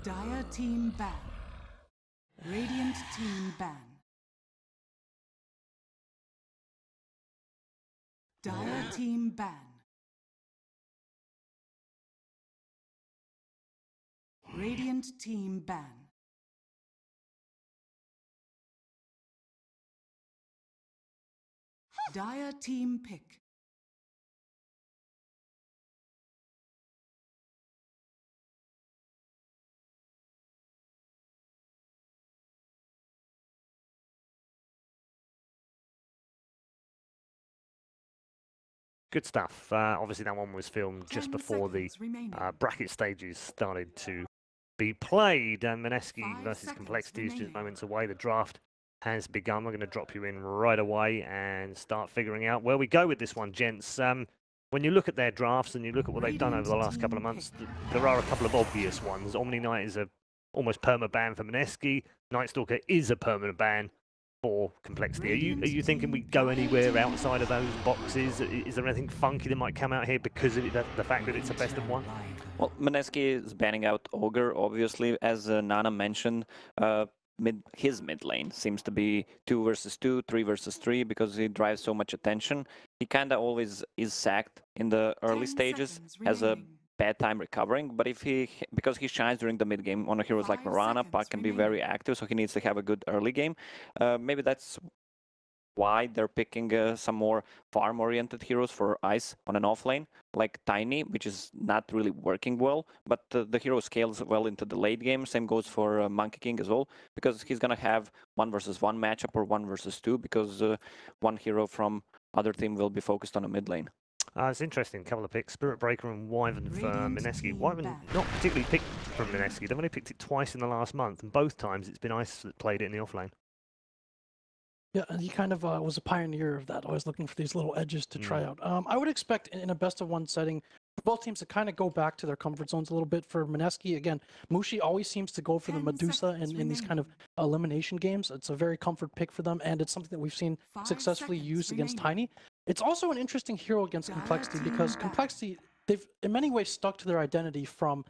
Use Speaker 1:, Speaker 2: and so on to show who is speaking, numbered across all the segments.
Speaker 1: Dire team ban. Radiant team ban. Dire team ban. Radiant team ban. Dire team pick.
Speaker 2: Good stuff. Obviously, that one was filmed just before the bracket stages started to be played. And Mineski versus Complexity is just moments away. The draft has begun. We're going to drop you in right away and start figuring out where we go with this one, gents. When you look at their drafts and you look at what they've done over the last couple of months, there are a couple of obvious ones. Omni Knight is a almost perma ban for Mineski. Night Stalker is a permanent ban for Complexity. Are you thinking we go anywhere outside of those boxes? Is there anything funky that might come out here because of the fact that it's a best of one?
Speaker 3: Well, Mineski is banning out Ogre, obviously, as Nana mentioned. His mid lane seems to be 2 versus 2, 3 versus 3, because he drives so much attention. He kind of always is sacked in the early stages, has a bad time recovering, but because he shines during the mid game on heroes like Mirana, Puck can be very active, so he needs to have a good early game. Maybe that's why they're picking some more farm-oriented heroes for Ice on an off lane, like Tiny, which is not really working well, but the hero scales well into the late game. Same goes for Monkey King as well, because he's going to have 1 versus 1 matchup or 1 versus 2, because one hero from other team will be focused on a mid lane.
Speaker 2: It's interesting, a couple of picks, Spirit Breaker and Wyvern for Mineski. Wyvern not particularly picked from Mineski, they've only picked it twice in the last month, and both times it's been Ice that played it in the offlane.
Speaker 4: Yeah, and he kind of was a pioneer of that, always looking for these little edges to try out. I would expect in a best-of-1 setting, for both teams to kind of go back to their comfort zones a little bit. For Mineski, again, Mushi always seems to go for the Medusa in these kind of elimination games. It's a very comfort pick for them, and it's something that we've seen successfully used against Tiny. It's also an interesting hero against Complexity, because Complexity, they've in many ways stuck to their identity from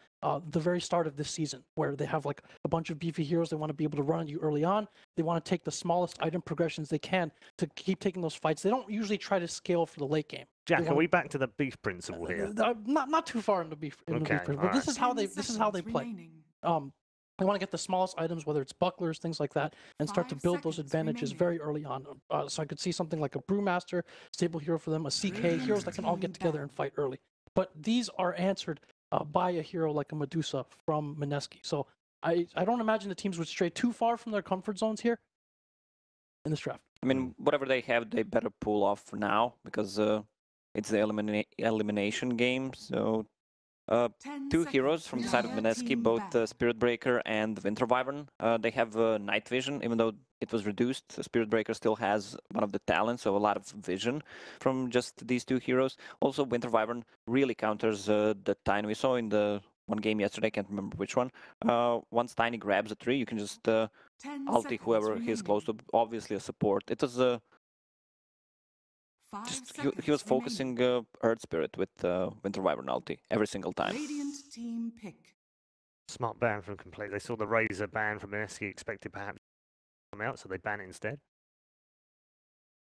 Speaker 4: the very start of this season, where they have like a bunch of beefy heroes. They want to be able to run at you early on. They want to take the smallest item progressions they can to keep taking those fights. They don't usually try to scale for the late game.
Speaker 2: Jack, are we back to the beef principle here?
Speaker 4: Not too far into beef. The beef principle. But this is how they play. They want to get the smallest items, whether it's bucklers, things like that, and start to build those advantages very early on. So I could see something like a Brewmaster, stable hero for them, a CK, heroes that can all get together and fight early. But these are answered by a hero like a Medusa from Mineski. So I don't imagine the teams would stray too far from their comfort zones here in this draft.
Speaker 3: I mean, whatever they have, they better pull off for now, because it's the elimination game. So 2 heroes from the side of Mineski, both Spirit Breaker and Winter Wyvern. They have night vision, even though it was reduced. Spirit Breaker still has one of the talents, so a lot of vision from just these 2 heroes. Also, Winter Wyvern really counters the Tiny. We saw in the one game yesterday, I can't remember which one. Once Tiny grabs a tree, you can just ulti whoever he's close to, obviously a support. It was he was focusing Earth Spirit with Winter Wyvern ulti every single time.
Speaker 1: Team pick.
Speaker 2: Smart ban from Complete. They saw the Razor ban from Mineski, expected perhaps to come out, so they ban it instead.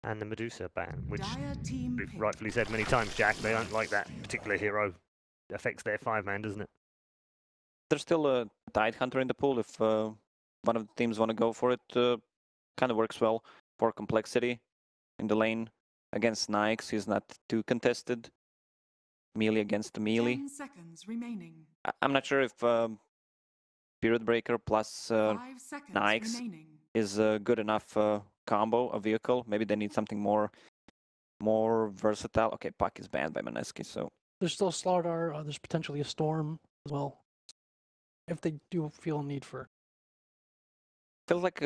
Speaker 2: And the Medusa ban, which we've rightfully said many times, Jack, they don't like that particular hero. It affects their 5-man, doesn't it?
Speaker 3: There's still a Tide Hunter in the pool if one of the teams want to go for it. Kind of works well for Complexity in the lane. Against Nikes, he's not too contested. Melee against the melee.
Speaker 1: 10 seconds remaining.
Speaker 3: I'm not sure if Spirit Breaker plus Nikes is a good enough combo, a vehicle. Maybe they need something more versatile. Okay, Puck is banned by Mineski, so...
Speaker 4: There's still Slardar, there's potentially a Storm as well, if they do feel a need for...
Speaker 3: Feels like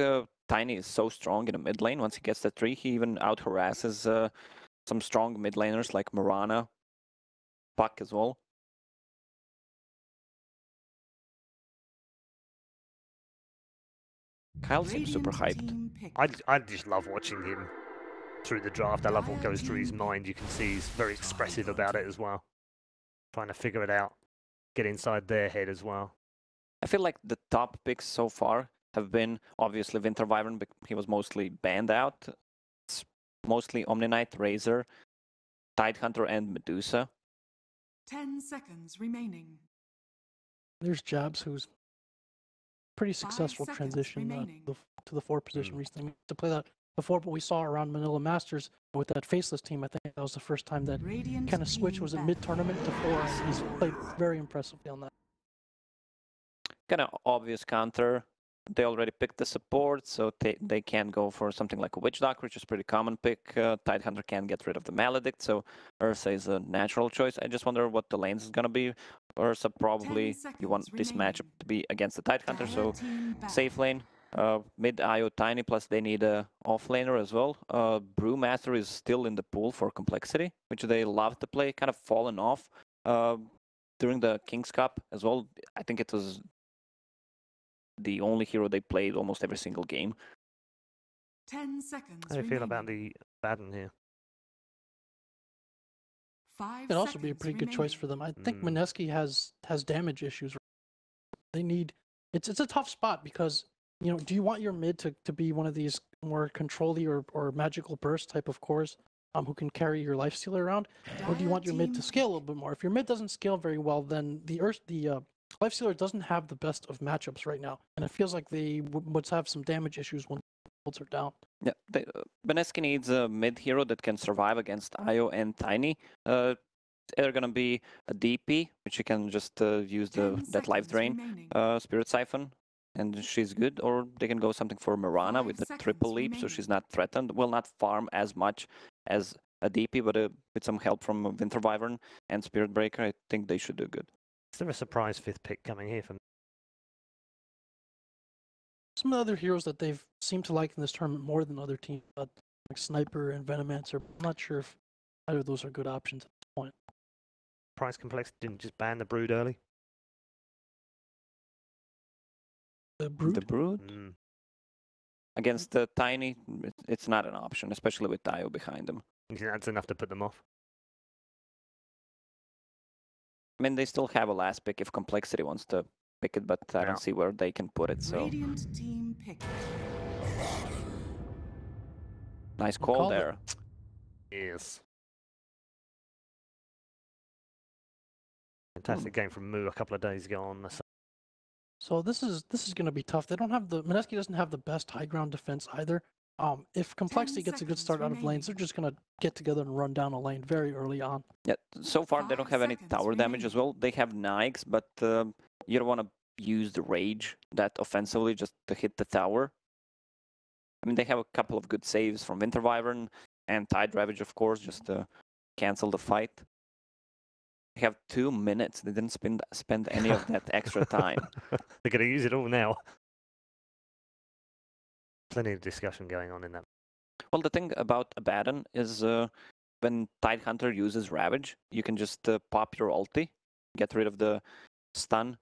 Speaker 3: Tiny is so strong in the mid lane. Once he gets the tree, he even out-harasses some strong mid laners like Mirana, Puck as well. coL seems super hyped.
Speaker 2: I just love watching him through the draft. I love what goes through his mind. You can see he's very expressive about it as well. Trying to figure it out. Get inside their head as well.
Speaker 3: I feel like the top picks so far have been obviously Winter Wyvern, but he was mostly banned out. It's mostly Omni Knight, Razor, Tidehunter, and Medusa.
Speaker 1: 10 seconds remaining.
Speaker 4: There's Jabs, who's pretty
Speaker 1: 5
Speaker 4: successful
Speaker 1: seconds
Speaker 4: transition
Speaker 1: remaining.
Speaker 4: to the 4 position recently. To play that before, but we saw around Manila Masters with that Faceless team. I think that was the first time that
Speaker 1: Radiant
Speaker 4: kind of switch
Speaker 1: team
Speaker 4: was a
Speaker 1: back.
Speaker 4: mid-tournament to 4, and he's played very impressively on that.
Speaker 3: Kind of obvious counter. They already picked the support, so they can go for something like a Witch Doctor, which is pretty common pick. Tidehunter can get rid of the Maledict, so Ursa is a natural choice. I just wonder what the lanes is going to be. Ursa probably, you want this matchup to be against the Tidehunter, so safe lane. Mid IO Tiny, plus they need a offlaner as well. Brewmaster is still in the pool for Complexity, which they love to play, kind of fallen off during the King's Cup as well. I think it was the only hero they played almost every single game.
Speaker 1: 10 seconds
Speaker 2: How do you feel about the Baden here?
Speaker 1: 5
Speaker 4: It'd also be a pretty good choice for them. I think Mineski has damage issues. They need it's a tough spot because, you know, do you want your mid to be one of these more control-y or magical burst type of cores who can carry your lifestealer around, or do you want your mid to scale a little bit more? If your mid doesn't scale very well, then the lifestealer doesn't have the best of matchups right now, and it feels like they would have some damage issues when builds are down.
Speaker 3: Yeah, Mineski needs a mid hero that can survive against IO and Tiny. It's either gonna be a DP, which you can just use that life drain, Spirit Siphon, and she's good, or they can go something for Mirana with the triple leap, so she's not threatened. Will not farm as much as a DP, but with some help from Winter Wyvern and Spirit Breaker, I think they should do good.
Speaker 2: Is there a surprise 5th pick coming here from?
Speaker 4: Some of the other heroes that they've seemed to like in this tournament more than other teams, like Sniper and Venomancer. I'm not sure if either of those are good options at this point.
Speaker 2: Price Complexity didn't just ban the Brood early?
Speaker 4: The Brood?
Speaker 3: The Brood? Against the Tiny, it's not an option, especially with Dio behind them.
Speaker 2: You think that's enough to put them off?
Speaker 3: I mean, they still have a last pick if Complexity wants to pick it, but I don't see where they can put it, so...
Speaker 1: Radiant team pick.
Speaker 3: Nice call there.
Speaker 2: Yes. Fantastic game from Moo a couple of days ago on the...
Speaker 4: So this is going to be tough. They don't have Mineski doesn't have the best high ground defense either. If Complexity gets a good start out of lanes, they're just going to get together and run down a lane very early on. Yeah,
Speaker 3: so far they don't have any tower damage as well. They have Nikes, but you don't want to use the Rage that offensively just to hit the tower. I mean, they have a couple of good saves from Winter Wyvern and Tide Ravage, of course, just to cancel the fight. They have 2 minutes. They didn't spend any of that extra time.
Speaker 2: They're going to use it all now. Plenty of discussion going on in that.
Speaker 3: Well, the thing about Abaddon is when Tidehunter uses Ravage, you can just pop your ulti, get rid of the stun,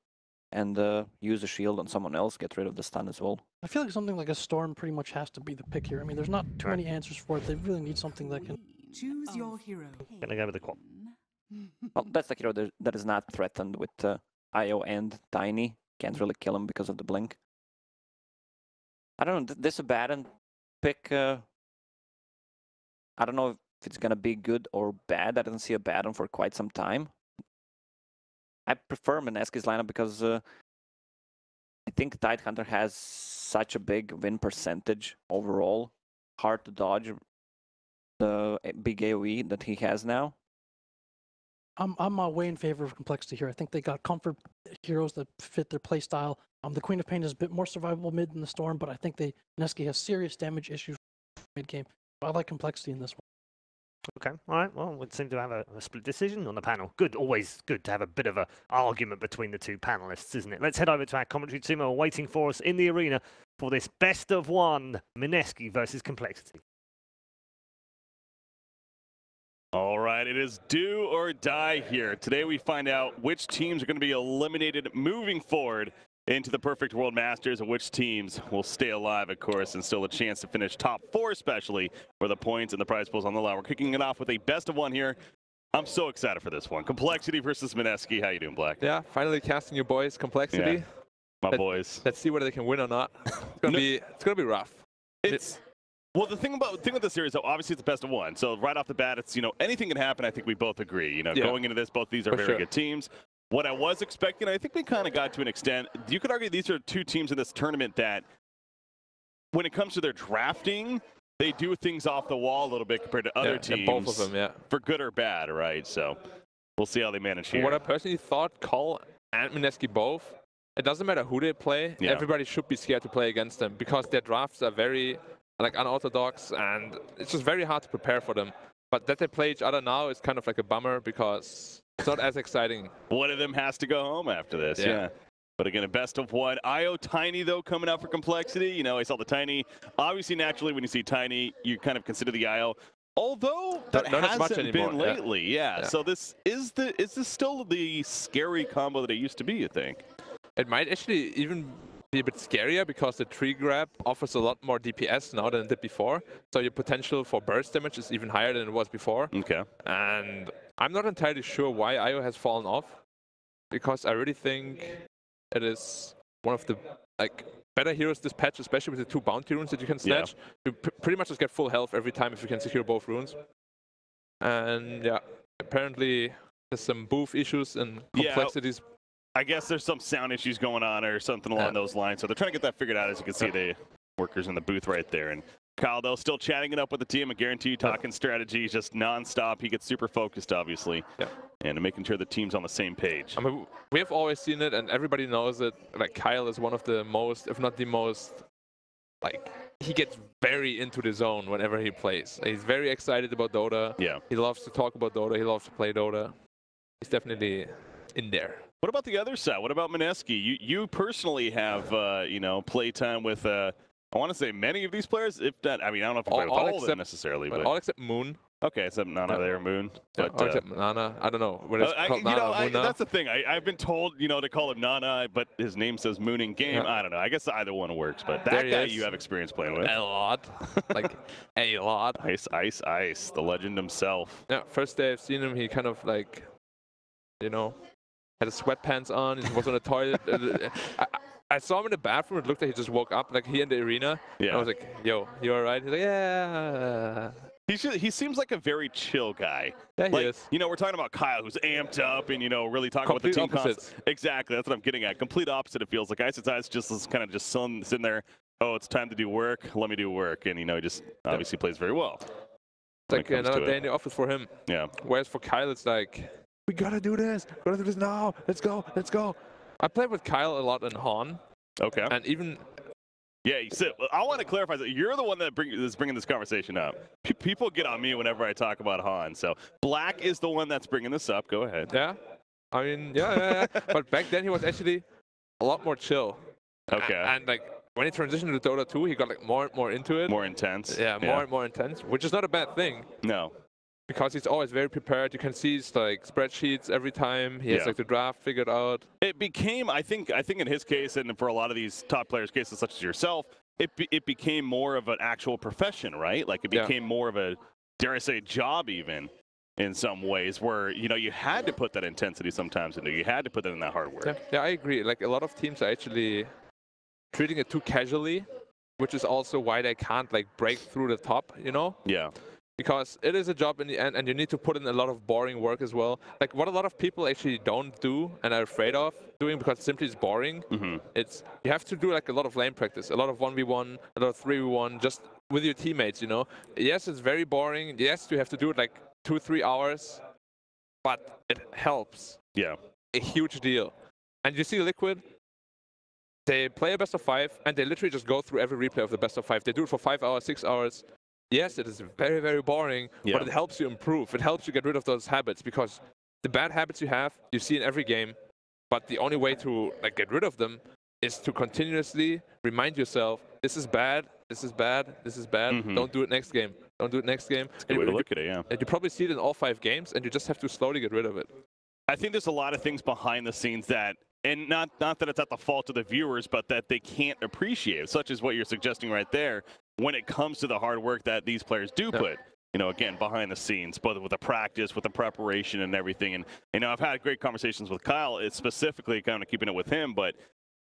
Speaker 3: and use a shield on someone else, get rid of the stun as well.
Speaker 4: I feel like something like a Storm pretty much has to be the pick here. I mean, there's not too many answers for it. They really need something that can...
Speaker 1: Choose your hero.
Speaker 2: Gonna go with the qual.
Speaker 3: Well, that's the hero that is not threatened with IO and Tiny. Can't really kill him because of the blink. I don't know, this Abaddon pick, I don't know if it's gonna be good or bad. I didn't see Abaddon for quite some time. I prefer Mineski's lineup because I think Tidehunter has such a big win percentage overall. Hard to dodge the big AoE that he has now.
Speaker 4: I'm way in favor of Complexity here. I think they got comfort heroes that fit their playstyle. The Queen of Pain is a bit more survivable mid than the Storm, but I think Mineski has serious damage issues mid game. I like Complexity in this one.
Speaker 2: Okay, all right. Well, we seem to have a split decision on the panel. Good, always good to have a bit of an argument between the two panelists, isn't it? Let's head over to our commentary team who are waiting for us in the arena for this best of one, Mineski versus Complexity.
Speaker 5: All right, it is do or die here. Today we find out which teams are going to be eliminated moving forward into the Perfect World Masters and which teams will stay alive, of course, and still a chance to finish top 4, especially for the points and the prize pools on the line. We're kicking it off with a best of one here. I'm so excited for this one. Complexity versus Mineski. How you doing, Black?
Speaker 6: Yeah, finally casting your boys, Complexity.
Speaker 5: Yeah. my boys.
Speaker 6: Let's see whether they can win or not. It's gonna be rough.
Speaker 5: Well, the thing with the series, though, obviously it's the best of one. So right off the bat, it's anything can happen. I think we both agree. Going into this, both these are very good teams. What I was expecting, I think we kind of got to an extent. You could argue these are two teams in this tournament that, when it comes to their drafting, they do things off the wall a little bit compared to other teams.
Speaker 6: Both of them, yeah.
Speaker 5: For good or bad, right? So we'll see how they manage here.
Speaker 6: What I personally thought, coL and Mineski both, it doesn't matter who they play. Yeah. Everybody should be scared to play against them because their drafts are very unorthodox, and it's just very hard to prepare for them. But that they play each other now is kind of like a bummer because it's not as exciting.
Speaker 5: One of them has to go home after this, yeah. But again, a best of one. IO Tiny, though, coming out for complexity. I saw the Tiny. Obviously, naturally, when you see Tiny, you kind of consider the IO. Although that hasn't been lately, yeah. So is this still the scary combo that it used to be, you think?
Speaker 6: It might actually even be a bit scarier because the tree grab offers a lot more DPS now than it did before. So your potential for burst damage is even higher than it was before.
Speaker 5: Okay.
Speaker 6: And I'm not entirely sure why IO has fallen off, because I really think it is one of the better heroes this patch, especially with the 2 bounty runes that you can snatch. You pretty much just get full health every time if you can secure both runes. And yeah, apparently there's some boof issues and complexities.
Speaker 5: I guess there's some sound issues going on or something along those lines. So they're trying to get that figured out. As you can see, the workers in the booth right there. And coL, though, still chatting it up with the team. I guarantee you, talking strategy just nonstop. He gets super focused, obviously, and making sure the team's on the same page.
Speaker 6: I mean, we have always seen it, and everybody knows it. coL is one of the most, if not the most, he gets very into the zone whenever he plays. He's very excited about Dota. Yeah. He loves to talk about Dota. He loves to play Dota. He's definitely in there.
Speaker 5: What about the other side? What about Mineski? You personally have, play time with, I want to say many of these players. If not, I mean, I don't know if you play with all of them necessarily. But
Speaker 6: all except Moon.
Speaker 5: Okay, except Nana there, Moon.
Speaker 6: But, all except Nana. I don't know. What it's called, Nana,
Speaker 5: that's the thing. I've been told, to call him Nana, but his name says Moon in game. I don't know. I guess either one works. But that guy you have experience playing with.
Speaker 6: A lot. A lot.
Speaker 5: Ice, the legend himself.
Speaker 6: Yeah, first day I've seen him, he kind of had his sweatpants on, he was on the toilet. I saw him in the bathroom, it looked like he just woke up, he in the arena. Yeah. I was like, yo, you alright? He's like, yeah.
Speaker 5: He seems like a very chill guy.
Speaker 6: Yeah, he is.
Speaker 5: We're talking about coL, who's amped up and, really talking about the team concepts. Exactly, that's what I'm getting at. Complete opposite, it feels like. Ice just kind of just sitting there, oh, it's time to do work, let me do work. And, he just obviously plays very well.
Speaker 6: It's like another day in the office for him. Yeah. Whereas for coL, it's like, we gotta do this now. Let's go. I played with coL a lot in Han.
Speaker 5: Okay.
Speaker 6: And even.
Speaker 5: Yeah, I want to clarify that you're the one that is bringing this conversation up. People get on me whenever I talk about Han. So Black is the one that's bringing this up. Go ahead.
Speaker 6: Yeah. I mean, yeah. But back then he was actually a lot more chill.
Speaker 5: Okay.
Speaker 6: And when he transitioned to Dota 2, he got more and more into it.
Speaker 5: More intense.
Speaker 6: Yeah, more and more intense, which is not a bad thing.
Speaker 5: No.
Speaker 6: Because he's always very prepared. You can see his spreadsheets every time. He has the draft figured out.
Speaker 5: It became, I think in his case, and for a lot of these top players' cases, such as yourself, it became more of an actual profession, right? It became more of a, dare I say, job even in some ways, where you had to put that intensity sometimes into. You had to put that in that hard work.
Speaker 6: Yeah, I agree. A lot of teams are actually treating it too casually, which is also why they can't break through the top.
Speaker 5: Yeah.
Speaker 6: Because it is a job in the end, and you need to put in a lot of boring work as well. What a lot of people actually don't do and are afraid of doing because simply it's boring. It's you have to do a lot of lane practice, a lot of 1v1, a lot of 3v1, just with your teammates. Yes, it's very boring. Yes, you have to do it 2-3 hours, but it helps.
Speaker 5: Yeah,
Speaker 6: a huge deal. And you see Liquid. They play a best of 5, and they literally just go through every replay of the best of 5. They do it for 5 hours, 6 hours. Yes, it is very, very boring, but it helps you improve. It helps you get rid of those habits, because the bad habits you see in every game, but the only way to get rid of them is to continuously remind yourself, this is bad, this is bad, this is bad, don't do it next game, don't do it next game.
Speaker 5: That's a good way to look at it, yeah.
Speaker 6: And you probably see it in all 5 games, and you just have to slowly get rid of it.
Speaker 5: I think there's a lot of things behind the scenes that, and not that it's at the fault of the viewers, but that they can't appreciate, such as what you're suggesting right there, when it comes to the hard work that these players do put, again, behind the scenes, both with the practice, with the preparation and everything. And, I've had great conversations with coL. It's specifically kind of keeping it with him, but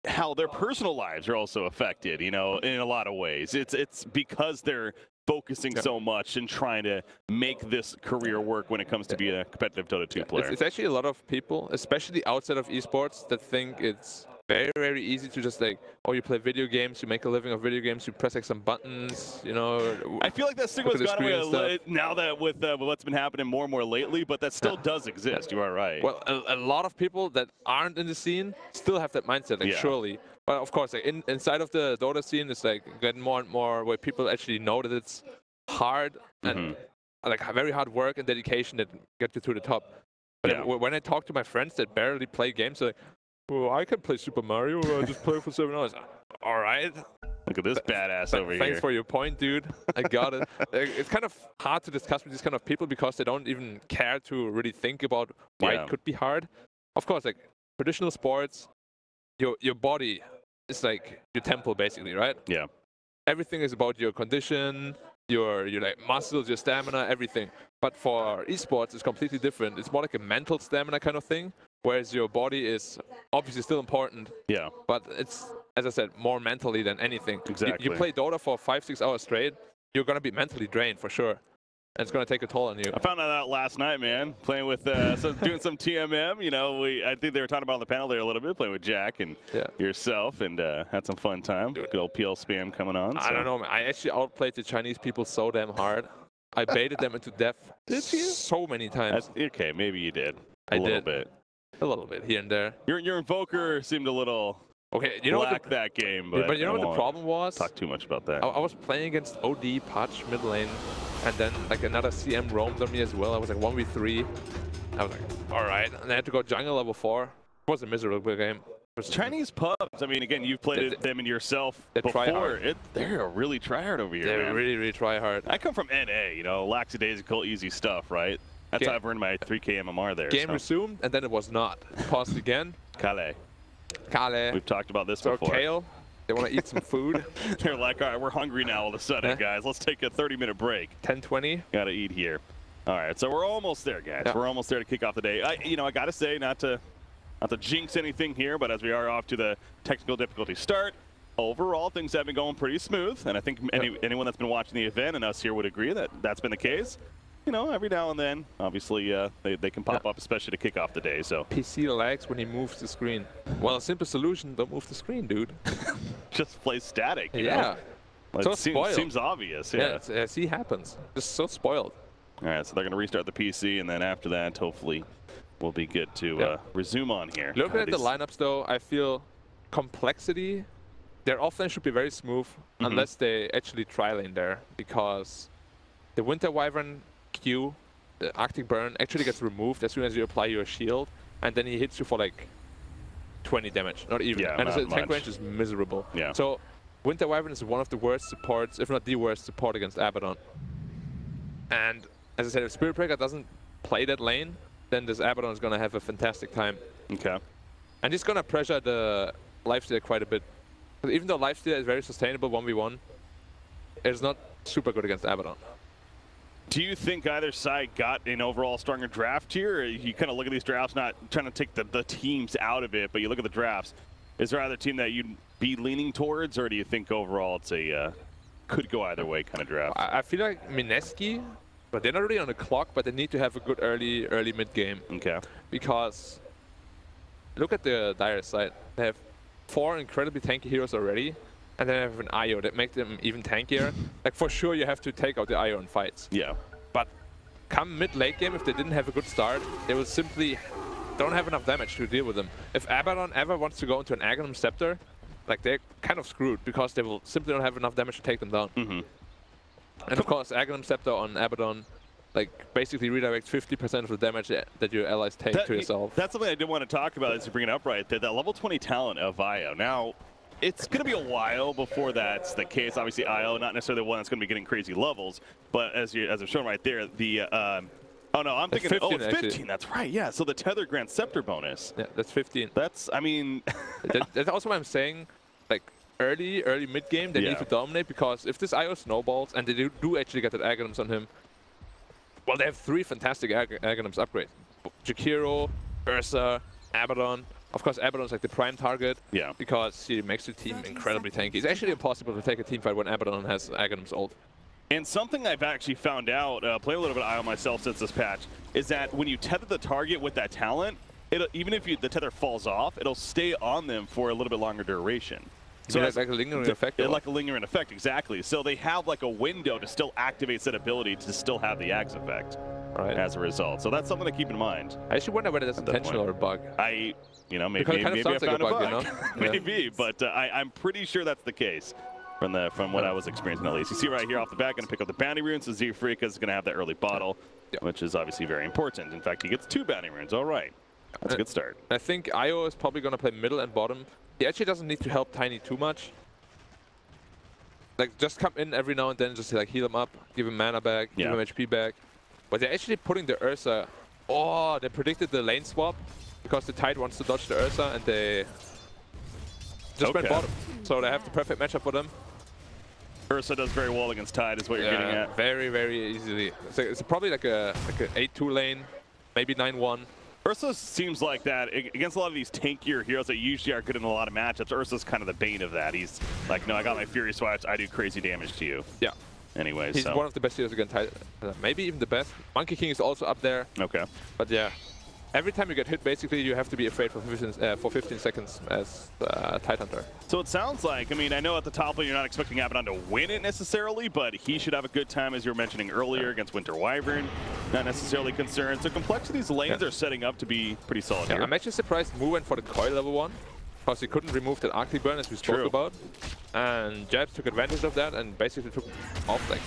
Speaker 5: how their personal lives are also affected, you know, in a lot of ways. It's because they're focusing so much and trying to make this career work when it comes to being a competitive Dota 2 player.
Speaker 6: It's actually a lot of people, especially outside of esports, that think it's very, very easy to just like, oh, you play video games, you make a living of video games, you press like some buttons, you know.
Speaker 5: I feel like that stigma's gone away now that with what's been happening more and more lately, but that still does exist. You are right.
Speaker 6: Well, a lot of people that aren't in the scene still have that mindset, like surely. But of course, like inside of the Dota scene, it's like getting more and more where people actually know that it's hard and like very hard work and dedication that get you to the top. But when I talk to my friends that barely play games, they're like, well, I can play Super Mario. I just play for 7 hours. All right.
Speaker 5: Look at this badass over here.
Speaker 6: Thanks for your point, dude. I got it. It's kind of hard to discuss with these kind of people because they don't even care to really think about why it could be hard. Of course, like traditional sports, your body is like your temple, basically, right?
Speaker 5: Yeah.
Speaker 6: Everything is about your condition, your like muscles, your stamina, everything. But for esports, it's completely different. It's more like a mental stamina kind of thing. Whereas your body is obviously still important, but it's, as I said, more mentally than anything.
Speaker 5: Exactly.
Speaker 6: You play Dota for 5-6 hours straight, you're going to be mentally drained for sure. And it's going to take a toll on you.
Speaker 5: I found that out last night, man, playing with, doing some TMM. You know, I think they were talking about on the panel there a little bit, playing with Jack and yourself, and had some fun time. Good old PL spam coming on.
Speaker 6: I don't know, man. I actually outplayed the Chinese people so damn hard. I baited them into death so many times.
Speaker 5: Okay, maybe you did.
Speaker 6: I did.
Speaker 5: A little bit.
Speaker 6: A little bit here and there.
Speaker 5: Your invoker seemed a little
Speaker 6: you know
Speaker 5: lack that game, but
Speaker 6: you know what the problem was?
Speaker 5: Talk too much about that.
Speaker 6: I was playing against OD Patch mid lane, and then like another CM roamed on me as well. I was like 1v3. I was like, all right, and I had to go jungle level 4. It was a miserable game.
Speaker 5: Chinese pubs. I mean, again, you've played them and yourself before. They're really tryhard over here.
Speaker 6: They're really, really try hard.
Speaker 5: I come from NA, you know, lackadaisical, easy stuff, right? That's how I've earned my 3K MMR there.
Speaker 6: Game resumed, and then it was not. Paused again.
Speaker 5: coL. We've talked about this before.
Speaker 6: coL, they want to eat some food.
Speaker 5: They're like, all right, we're hungry now all of a sudden, guys. Let's take a 30-minute break.
Speaker 6: 10:20.
Speaker 5: Got to eat here. All right, so we're almost there, guys. We're almost there to kick off the day. I got to say, not to jinx anything here, but as we are off to the technical difficulty start, overall, things have been going pretty smooth. And I think anyone that's been watching the event and us here would agree that that's been the case. You know, every now and then, obviously, they can pop up, especially to kick off the day. So
Speaker 6: PC lags when he moves the screen. Well, a simple solution: don't move the screen, dude.
Speaker 5: Just play static. You know?
Speaker 6: So spoiled.
Speaker 5: Seems obvious.
Speaker 6: See, happens. Just so spoiled.
Speaker 5: All right, so they're going to restart the PC, and then after that, hopefully, we'll be good to resume on here.
Speaker 6: Looking at the lineups, though, I feel complexity. Their offlane should be very smooth, unless they actually tri-lane there, because the Winter Wyvern Q, the Arctic Burn, actually gets removed as soon as you apply your shield, and then he hits you for like 20 damage, not even. And the tank range is miserable. So Winter Wyvern is one of the worst supports, if not the worst support against Abaddon. And as I said, if Spirit Breaker doesn't play that lane, then this Abaddon is going to have a fantastic time.
Speaker 5: Okay.
Speaker 6: And he's going to pressure the lifesteal quite a bit. Even though lifesteal is very sustainable 1v1, it's not super good against Abaddon.
Speaker 5: Do you think either side got an overall stronger draft here? Or you kind of look at these drafts, not trying to take the teams out of it, but you look at the drafts. Is there either team that you'd be leaning towards, or do you think overall it's a could go either way kind of draft?
Speaker 6: I feel like Mineski, but they're not really on the clock, but they need to have a good early mid game.
Speaker 5: Okay.
Speaker 6: Because look at the Dire side. They have 4 incredibly tanky heroes already, and then they have an IO that makes them even tankier. Like, for sure, you have to take out the IO in fights.
Speaker 5: Yeah.
Speaker 6: But come mid-late game, if they didn't have a good start, they will simply don't have enough damage to deal with them. If Abaddon ever wants to go into an Aghanim Scepter, like, they're kind of screwed, because they will simply don't have enough damage to take them down. And of course, Aghanim Scepter on Abaddon, like, basically redirects 50% of the damage that your allies take to yourself.
Speaker 5: That's something I did want to talk about as you bring it up right there. That level 20 talent of IO. Now, it's going to be a while before that's the case. Obviously, IO, not necessarily the one that's going to be getting crazy levels, but as I'm showing right there, the oh no, I'm thinking
Speaker 6: 15,
Speaker 5: it's 15. Actually. That's right. Yeah. So the Tether Grand Scepter bonus.
Speaker 6: Yeah, that's 15.
Speaker 5: That's, I mean,
Speaker 6: that's also what I'm saying. Like, early mid game, they need to dominate, because if this IO snowballs and they do actually get that Aghanims on him, well, they have 3 fantastic Aghanims upgrades: Jakiro, Ursa, Abaddon. Of course, Abaddon's like the prime target.
Speaker 5: Yeah.
Speaker 6: Because he makes the team incredibly tanky. It's actually impossible to take a team fight when Abaddon has Aghanim's ult.
Speaker 5: And something I've actually found out, playing a little bit of IO myself since this patch, is that when you tether the target with that talent, even if the tether falls off, it'll stay on them for a little bit longer duration.
Speaker 6: So it's like a lingering effect?
Speaker 5: Like a lingering effect, exactly. So they have like a window to still activate that ability to still have the Ags effect as a result. So that's something to keep in mind.
Speaker 6: I actually wonder whether that's intentional or a bug.
Speaker 5: You know, maybe,
Speaker 6: maybe I found a bug, you know?
Speaker 5: Maybe, but I'm pretty sure that's the case from what I was experiencing at least. You see right here off the bat, going to pick up the bounty runes. So Zfreaka is going to have that early bottle, which is obviously very important. In fact, he gets 2 bounty runes. All right. That's a good start.
Speaker 6: I think IO is probably going to play middle and bottom. He actually doesn't need to help Tiny too much. Like, just come in every now and then, just like heal him up, give him mana back, give him HP back. But they're actually putting the Ursa. Oh, they predicted the lane swap because the Tide wants to dodge the Ursa, and they just went bottom. So they have the perfect matchup for them.
Speaker 5: Ursa does very well against Tide, is what you're getting at.
Speaker 6: Very, very easily. So it's probably like an 8-2 lane, maybe 9-1.
Speaker 5: Ursa seems like that against a lot of these tankier heroes that usually are good in a lot of matchups. Ursa's kind of the bane of that. He's like, no, I got my Fury Swipes, I do crazy damage to you.
Speaker 6: Yeah.
Speaker 5: Anyways,
Speaker 6: he's one of the best heroes against Tide. Maybe even the best. Monkey King is also up there.
Speaker 5: Okay.
Speaker 6: But yeah, every time you get hit, basically, you have to be afraid for 15 seconds as Tidehunter.
Speaker 5: So it sounds like, I mean, I know at the top lane you're not expecting Abaddon to win it necessarily, but he should have a good time, as you were mentioning earlier, against Winter Wyvern. Not necessarily concerned. So Complexity's lanes are setting up to be pretty solid here.
Speaker 6: I'm actually surprised Mu went for the coil level 1, because he couldn't remove that Arctic Burn, as we spoke about. And Jabs took advantage of that and basically took off like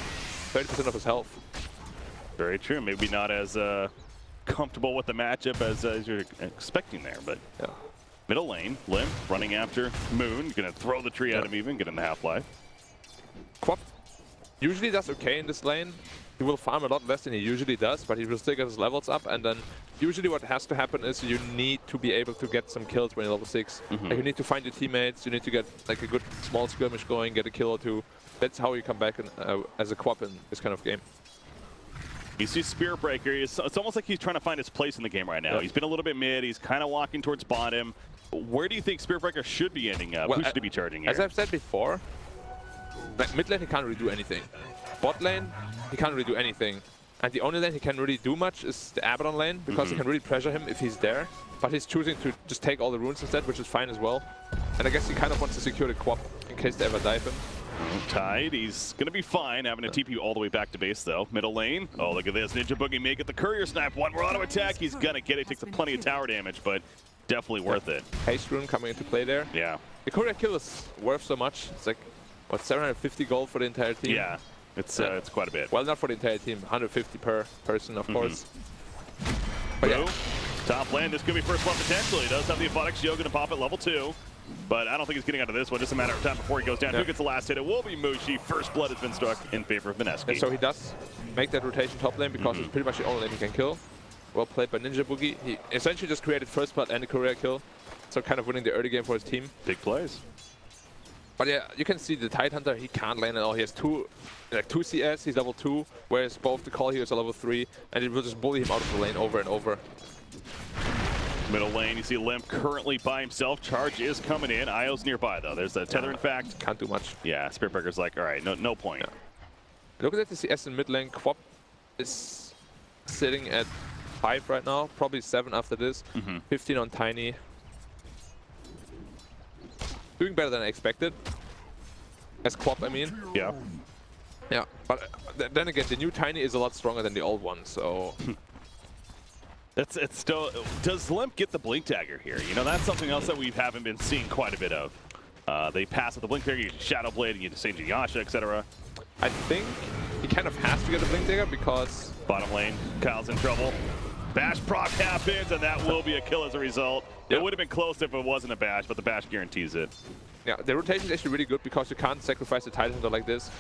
Speaker 6: 30% of his health.
Speaker 5: Very true. Maybe not as comfortable with the matchup as you're expecting there, but middle lane, Limp running after Moon, gonna throw the tree at him even, get in the half-life.
Speaker 6: Quap usually does okay in this lane. He will farm a lot less than he usually does, but he will still get his levels up, and then usually what has to happen is you need to be able to get some kills when you're level 6. Like, you need to find your teammates, you need to get like a good small skirmish going, get a kill or 2. That's how you come back as a Quap in this kind of game.
Speaker 5: You see Spirit Breaker, it's almost like he's trying to find his place in the game right now. He's been a little bit mid, he's kind of walking towards bottom. Where do you think Spirit Breaker should be ending up? Who should he be charging here?
Speaker 6: As I've said before, like mid lane he can't really do anything. Bot lane, he can't really do anything. And the only lane he can really do much is the Abaddon lane, because he can really pressure him if he's there. But he's choosing to just take all the runes instead, which is fine as well. And I guess he kind of wants to secure the Quap in case they ever dive him.
Speaker 5: Tide, he's going to be fine, having to TP all the way back to base, though. Middle lane, oh, look at this. Ninja Boogie make it the courier snipe. One more auto attack, he's going to get it. Takes plenty of tower damage, but definitely worth it.
Speaker 6: Haste rune coming into play there.
Speaker 5: Yeah.
Speaker 6: The courier kill is worth so much. It's like, what, 750 gold for the entire team?
Speaker 5: Yeah, it's quite a bit.
Speaker 6: Well, not for the entire team, 150 per person, of course. But
Speaker 5: yeah. Top lane, this could be first blood potential. He does have the Aphotic Shield, going to pop at level 2. But I don't think he's getting out of this one. Just a matter of time before he goes down. Who gets the last hit? It will be Mushi. First blood has been struck in favor of Mineski.
Speaker 6: And so he does make that rotation top lane because it's pretty much the only lane he can kill. Well played by Ninja Boogie. He essentially just created first blood and a courier kill. So kind of winning the early game for his team.
Speaker 5: Big plays.
Speaker 6: But yeah, you can see the Tidehunter, he can't lane at all. He has 2 CS, he's level 2, whereas both the coL heroes are level 3, and it will just bully him out of the lane over and over.
Speaker 5: Middle lane, you see Limp currently by himself. Charge is coming in. Io's nearby, though. There's a tether, in fact.
Speaker 6: Can't do much.
Speaker 5: Yeah, Spirit Breaker's like, all right, no point.
Speaker 6: Looking at the CS in mid lane, Quap is sitting at 5 right now, probably 7 after this. 15 on Tiny. Doing better than I expected. As Quap, I mean.
Speaker 5: Yeah.
Speaker 6: Yeah, but then again, the new Tiny is a lot stronger than the old one, so...
Speaker 5: It's still, does Limp get the Blink Dagger here? You know, that's something else that we haven't been seeing quite a bit of. They pass with the Blink Dagger, you get Shadow Blade, you get Saint Yasha, etc.
Speaker 6: I think he kind of has to get the Blink Dagger because...
Speaker 5: Bottom lane, Kyle's in trouble. Bash proc happens, and that will be a kill as a result. It would have been close if it wasn't a bash, but the bash guarantees it.
Speaker 6: Yeah, the rotation is actually really good because you can't sacrifice the Tidehunter like this.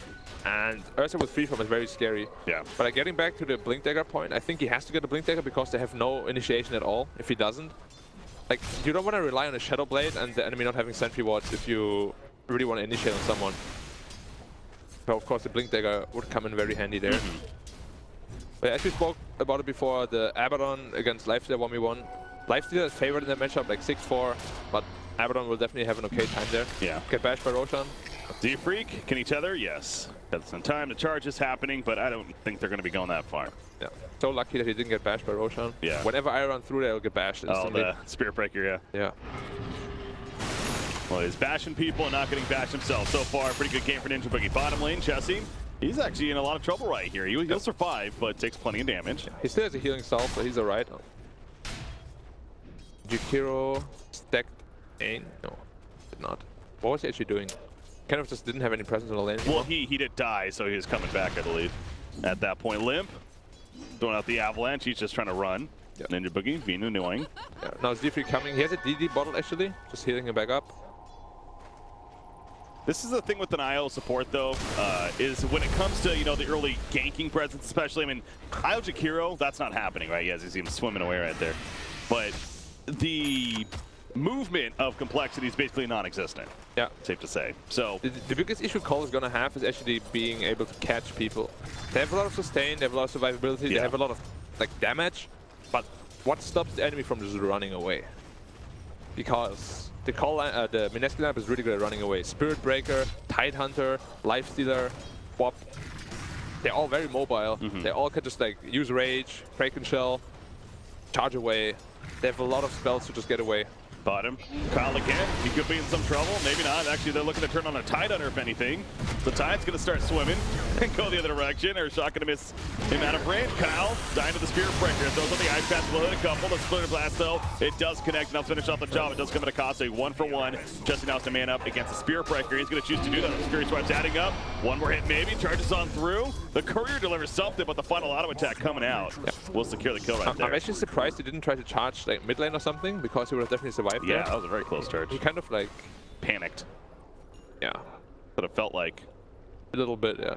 Speaker 6: And Ursa with freeform is very scary.
Speaker 5: Yeah.
Speaker 6: But getting back to the Blink Dagger point, I think he has to get the Blink Dagger because they have no initiation at all if he doesn't. Like, you don't want to rely on a Shadow Blade and the enemy not having sentry wards if you really want to initiate on someone. So of course the Blink Dagger would come in very handy there. But as we spoke about it before, the Abaddon against Lifesteal 1v1 Lifestealer is favored in that matchup, like 6-4, but Abaddon will definitely have an okay time there.
Speaker 5: Yeah.
Speaker 6: Get bashed by Roshan.
Speaker 5: Z-Freak, can he tether? Yes. Got some time, the charge is happening, but I don't think they're going to be going that far.
Speaker 6: Yeah. So lucky that he didn't get bashed by Roshan.
Speaker 5: Yeah.
Speaker 6: Whenever I run through there, he'll get bashed instantly.
Speaker 5: Oh, the Spirit Breaker, yeah.
Speaker 6: Yeah.
Speaker 5: Well, he's bashing people and not getting bashed himself. So far, pretty good game for Ninja Boogie. Bottom lane, Chessie. He's actually in a lot of trouble right here. He'll survive, but takes plenty of damage.
Speaker 6: Yeah. He still has a healing self, so he's alright. Jukiro stacked Ain? No, did not. What was he actually doing? Kind of just didn't have any presence on the lane anymore.
Speaker 5: Well, he did die, so he was coming back, I believe. At that point, Limp, throwing out the avalanche. He's just trying to run. Yep. Ninja Boogie being annoying.
Speaker 6: Yeah, now Z-Free coming. He has a DD bottle actually, just healing him back up.
Speaker 5: This is the thing with an IO support, though, is when it comes to, the early ganking presence, especially, I mean, IO Jakiro, that's not happening, right? Yes, you see him swimming away right there. But the movement of complexity is basically non-existent. Yeah. Safe to say. So
Speaker 6: the biggest issue coL is going to have is actually being able to catch people. They have a lot of sustain, they have a lot of survivability, they have a lot of damage, but what stops the enemy from just running away? Because the Mineski lineup is really good at running away. Spirit Breaker, Tidehunter, Lifestealer, Wop. They're all very mobile. They all can just use Rage, Kraken Shell, charge away. They have a lot of spells to just get away.
Speaker 5: Bottom. coL again. He could be in some trouble. Maybe not. Actually, they're looking to turn on a Tidehunter, if anything. The Tide's going to start swimming and go the other direction. Or Shot going to miss him out of range. coL dying to the Spirit Breaker. Throws on the Ice Path. Will hit a couple. The Splinter Blast, though, it does connect. Now finish off the job. It does come at a cost. A 1-for-1. Jesse now has to man up against the Spirit Breaker. He's going to choose to do that. The Spirit Swipe's adding up. One more hit, maybe. Charges on through. The Courier delivers something, but the final auto attack coming out will secure the kill right there.
Speaker 6: I'm actually surprised he didn't try to charge mid lane or something, because he would have definitely survived there.
Speaker 5: Yeah, that was a very close charge.
Speaker 6: He kind of
Speaker 5: panicked.
Speaker 6: Yeah.
Speaker 5: But it felt like
Speaker 6: a little bit, yeah.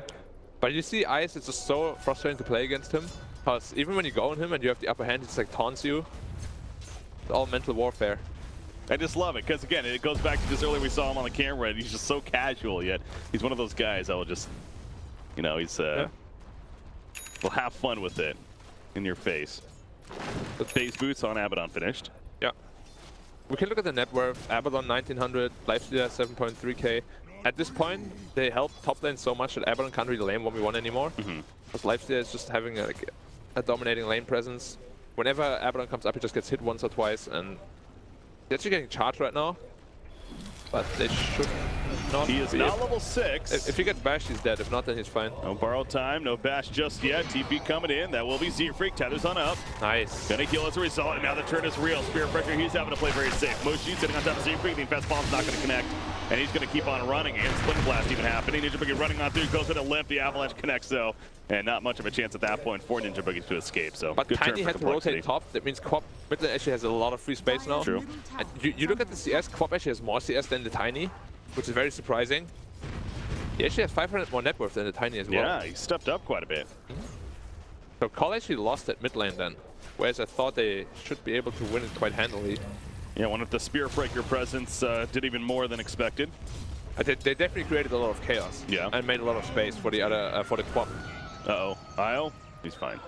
Speaker 6: But you see Ice, it's just so frustrating to play against him, because even when you go on him and you have the upper hand, it's taunts you. It's all mental warfare.
Speaker 5: I just love it, because again, it goes back to just earlier we saw him on the camera, and he's just so casual, yet he's one of those guys that will just, he's will have fun with it in your face. The phase boots on Abaddon finished.
Speaker 6: Yeah. We can look at the net worth. Abaddon 1900, Lifestealer 7.3k. At this point, they help top lane so much that Abaddon can't really lane 1v1 anymore. Because Lifestealer is just having a dominating lane presence. Whenever Abaddon comes up, he just gets hit once or twice, and he's actually getting charged right now. But they should not.
Speaker 5: He is not level 6.
Speaker 6: If he gets bashed, he's dead. If not, then he's fine.
Speaker 5: No borrowed time, no bash just yet. TP coming in. That will be Z-Freak. Tethers on up.
Speaker 6: Nice.
Speaker 5: Gonna heal as a result, and now the turn is real. Spirit Breaker, he's having to play very safe. Moshi sitting on top of Z-Freak. The Infest Bomb's not gonna connect, and he's gonna keep on running. And Splinter Blast even happening. Ninja Boogie running on through, goes into Limp. The Avalanche connects though, and not much of a chance at that point for Ninja Boogie to escape. So,
Speaker 6: but
Speaker 5: good
Speaker 6: Tiny
Speaker 5: turn
Speaker 6: had
Speaker 5: for
Speaker 6: to rotate top. That means Quap mid lane actually has a lot of free space now.
Speaker 5: True.
Speaker 6: And you look at the CS, Quap actually has more CS than the Tiny, which is very surprising. He actually has 500 more net worth than the Tiny as well.
Speaker 5: Yeah, he stepped up quite a bit.
Speaker 6: So coL actually lost at mid lane then, whereas I thought they should be able to win it quite handily.
Speaker 5: Yeah, one of the Spirit Breaker presence did even more than expected.
Speaker 6: They definitely created a lot of chaos. Yeah. And made a lot of space for the other for the Quap.
Speaker 5: Uh-oh. Isle? He's fine.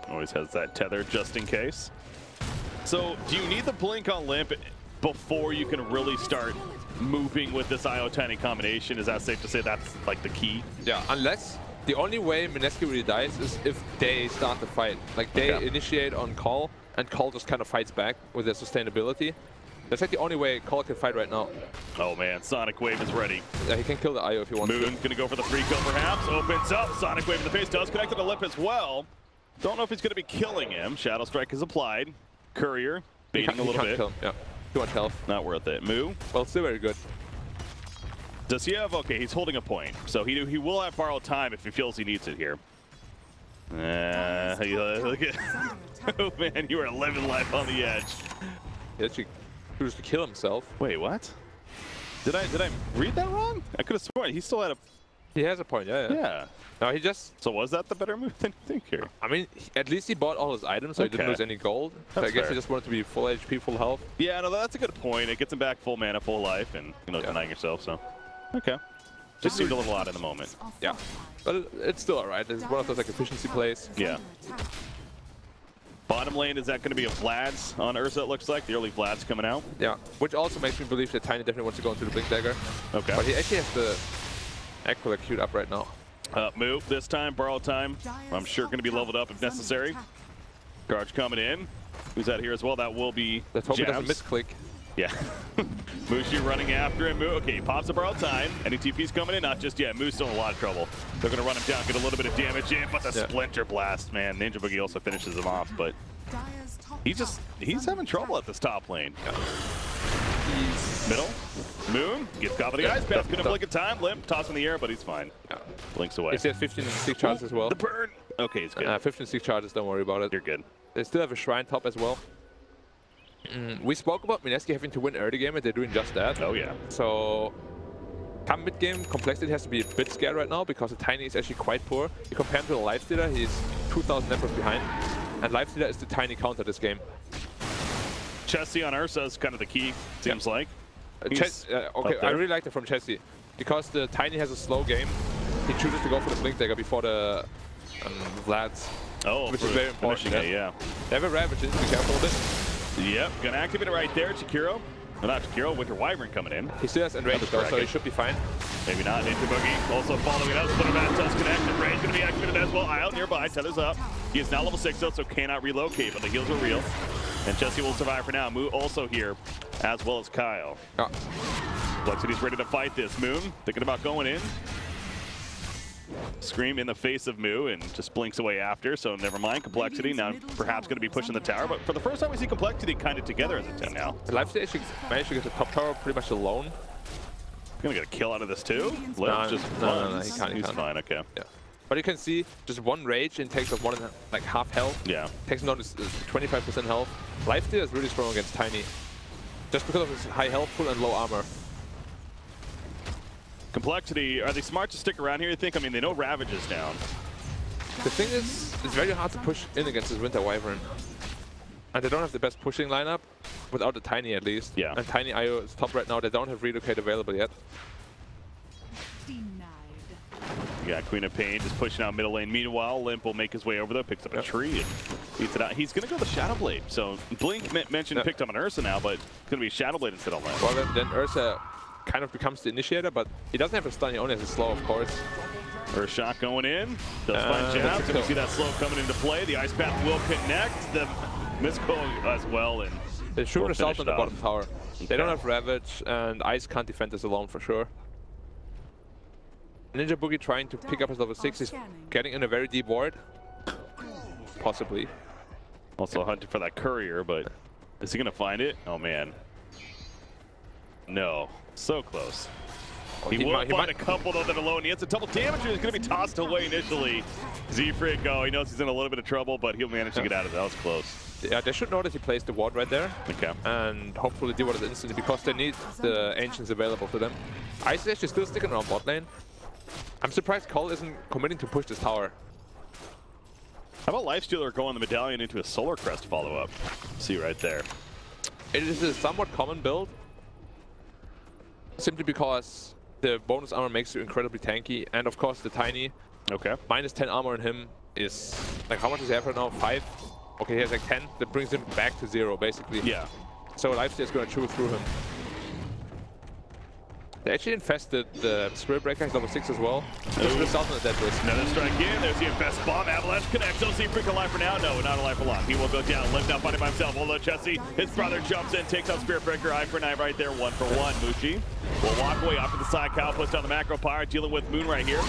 Speaker 5: Always has that tether just in case. So, do you need the blink on Limp before you can really start moving with this IO Tiny combination? Is that safe to say that's the key?
Speaker 6: Yeah, unless the only way Mineski really dies is if they start the fight. They initiate on coL, and coL just kind of fights back with their sustainability. That's the only way coL can fight right now.
Speaker 5: Oh man, Sonic Wave is ready.
Speaker 6: Yeah, he can kill the IO if he wants to.
Speaker 5: Moon gonna go for the free kill perhaps. Opens up, Sonic Wave in the face, does connect to the lip as well. Don't know if he's gonna be killing him. Shadow Strike is applied. Courier, baiting a little bit.
Speaker 6: Kill him. Yeah, too much health.
Speaker 5: Not worth it. Moo.
Speaker 6: Well, still very good.
Speaker 5: Does he have, okay, he's holding a point. So he will have borrowed time if he feels he needs it here. Look at, oh man, you are living life on the edge.
Speaker 6: He actually chooses to kill himself.
Speaker 5: Wait, what? Did I read that wrong? I could have sworn he still had a...
Speaker 6: He has a point, yeah. No, he just...
Speaker 5: So was that the better move than you think here?
Speaker 6: I mean, at least he bought all his items, so he didn't lose any gold. So I guess he just wanted to be full HP, full health.
Speaker 5: Yeah, no, that's a good point. It gets him back full mana, full life, and, denying yourself, so... Okay. Just seemed a little odd in the moment.
Speaker 6: Yeah. But it's still alright. It's one of those efficiency plays.
Speaker 5: Yeah. Bottom lane, is that going to be a Vlad's on Ursa, it looks like? The early Vlad's coming out?
Speaker 6: Yeah, which also makes me believe that Tiny definitely wants to go into the Blink Dagger.
Speaker 5: Okay.
Speaker 6: But he actually has the Aquila queued up right now.
Speaker 5: Move this time, borrow time. I'm sure going to be leveled up if necessary. Charge coming in. Who's out here as well? That will be
Speaker 6: Let's hope he doesn't
Speaker 5: Jabs.
Speaker 6: misclick.
Speaker 5: Yeah. Mushi running after him. Okay, he pops a borrowed time. Any TP's coming in? Not just yet. Moo's still in a lot of trouble. They're going to run him down, get a little bit of damage in, but the Splinter Blast, man. Ninja Boogie also finishes him off, but he's having trouble at this top lane. Middle. Moon gets caught by the ice path. Couldn't blink a time. Limp, toss in the air, but he's fine. Blinks away.
Speaker 6: He has 15 and 6 charges as well.
Speaker 5: The burn. Okay, he's good.
Speaker 6: 15 and 6 charges, don't worry about it.
Speaker 5: You're good.
Speaker 6: They still have a Shrine top as well. We spoke about Mineski having to win early game, and they're doing just that.
Speaker 5: Oh, yeah.
Speaker 6: So, come mid-game, Complexity has to be a bit scared right now because the Tiny is actually quite poor. You compare him to the Lifestealer, he's 2,000 net worth behind. And Lifestealer is the Tiny counter this game.
Speaker 5: Chessie on Ursa is kind of the key, seems like.
Speaker 6: Okay, I really like that from Chessie. Because the Tiny has a slow game, he chooses to go for the Blink Dagger before the Vlads.
Speaker 5: Oh,
Speaker 6: which is very important.
Speaker 5: Yeah.
Speaker 6: They have a Ravage, be careful with it.
Speaker 5: Yep, gonna activate it right there. Chikiro. Well, not Chikiro, Winter Wyvern coming in.
Speaker 6: He still has Enrage though, so he should be fine.
Speaker 5: Maybe not. Ninja Boogie also following up. Splinter Blast does connect. Enrage gonna be activated as well. Out nearby, tethers up. He is now level 6 though, so cannot relocate, but the heals are real. And Chessie will survive for now. Moo also here, as well as Kyle. Complexity's ready to fight this. Moon thinking about going in. Scream in the face of Moo and just blinks away after, so never mind. Complexity now perhaps going to be pushing the tower, but for the first time we see Complexity kind of together as a 10 now.
Speaker 6: Lifestealer actually managed to get the top tower pretty much alone.
Speaker 5: Gonna get a kill out of this too?
Speaker 6: No,
Speaker 5: just
Speaker 6: no, he can't.
Speaker 5: He's fine, okay.
Speaker 6: Yeah. But you can see just one rage and takes off like half health.
Speaker 5: Yeah.
Speaker 6: Takes him down to 25% health. Lifestealer is really strong against Tiny. Just because of his high health pool and low armor.
Speaker 5: Complexity, are they smart to stick around here, you think? I mean, they know Ravage is down.
Speaker 6: The thing is, it's very hard to push in against this Winter Wyvern. And they don't have the best pushing lineup, without the Tiny at least.
Speaker 5: Yeah.
Speaker 6: And Tiny IO is top right now, they don't have Relocate available yet.
Speaker 5: You got Queen of Pain just pushing out middle lane. Meanwhile, Limp will make his way over there, picks up a tree and beats it out. He's going to go the Shadow Blade. So Blink mentioned picked up an Ursa now, but it's going to be Shadow Blade instead of Limp.
Speaker 6: Well, then Ursa kind of becomes the initiator, but he doesn't have a stun, he only has a slow, of course.
Speaker 5: Urshot going in. Does find Jabs. You see that slow coming into play. The Ice Path will connect. The Misko as well. And
Speaker 6: they should result on the bottom tower. Okay. They don't have Ravage, and Ice can't defend this alone for sure. Ninja Boogie trying to pick up his level 6. He's getting in a very deep ward. Possibly.
Speaker 5: Also hunting for that courier, but is he going to find it? Oh, man. No. So close. He will find a couple, though, that are low, and he has a double damage. He's going to be tossed away initially. Z-Frig, he knows he's in a little bit of trouble, but he'll manage to get out of it. That was close.
Speaker 6: Yeah, they should know that he placed the ward right there.
Speaker 5: Okay.
Speaker 6: And hopefully deal with it instantly, because they need the Ancients available to them. Ice is actually still sticking around bot lane. I'm surprised coL isn't committing to push this tower.
Speaker 5: How about Lifestealer going the Medallion into a Solar Crest follow-up? See right there.
Speaker 6: It is a somewhat common build, simply because the bonus armor makes you incredibly tanky, and of course the Tiny.
Speaker 5: Okay.
Speaker 6: Minus 10 armor on him is, like, how much does he have right now? 5? Okay, he has like 10. That brings him back to 0, basically.
Speaker 5: Yeah.
Speaker 6: So Lifestealer is going to chew through him. They actually infested the Spirit Breaker, he's level 6 as well. This results in a dead risk.
Speaker 5: Another strike in, there's the Infest Bomb, Avalanche connects, don't see Freak alive for now. No, not alive for long. He will go down, Limp now fighting by himself. Although Chessie, his brother jumps in, takes out Spirit Breaker, eye for an eye right there, 1 for 1. Mushi will walk away off to the side. Kyle puts down the Macro Pyre, dealing with Moon right here.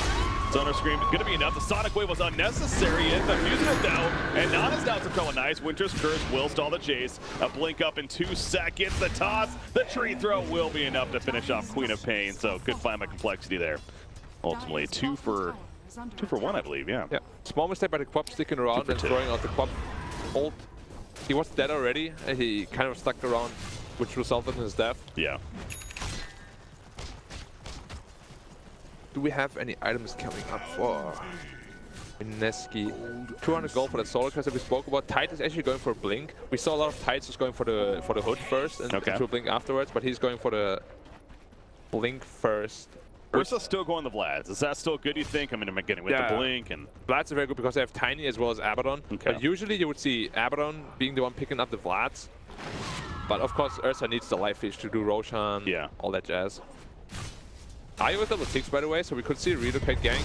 Speaker 5: Sonar Scream is going to be enough. The Sonic Wave was unnecessary, using it though. And Nana's down to throw a nice Winter's Curse will stall the chase. A blink up in 2 seconds. The toss, the tree throw will be enough to finish off Queen of Pain. So good find by Complexity there. Ultimately, 2 for 1, I believe. Yeah.
Speaker 6: Yeah. Small mistake by the Quap sticking around and throwing out the Quap ult. He was dead already, and he kind of stuck around, which resulted in his death.
Speaker 5: Yeah.
Speaker 6: Do we have any items coming up for Mineski? 200 gold for the Solar Crest that we spoke about. Tide is actually going for a Blink. We saw a lot of Tides just going for the hood first and into a Blink afterwards, but he's going for the Blink first.
Speaker 5: Ursa's still going the Vlads. Is that still good, you think? I mean, am I getting with the blink? And
Speaker 6: Vlads are very good because they have Tiny as well as Abaddon.
Speaker 5: Okay.
Speaker 6: But usually you would see Abaddon being the one picking up the Vlads. But of course, Ursa needs the life leash to do Roshan, all that jazz. Io is level 6, by the way, so we could see a relocate gank.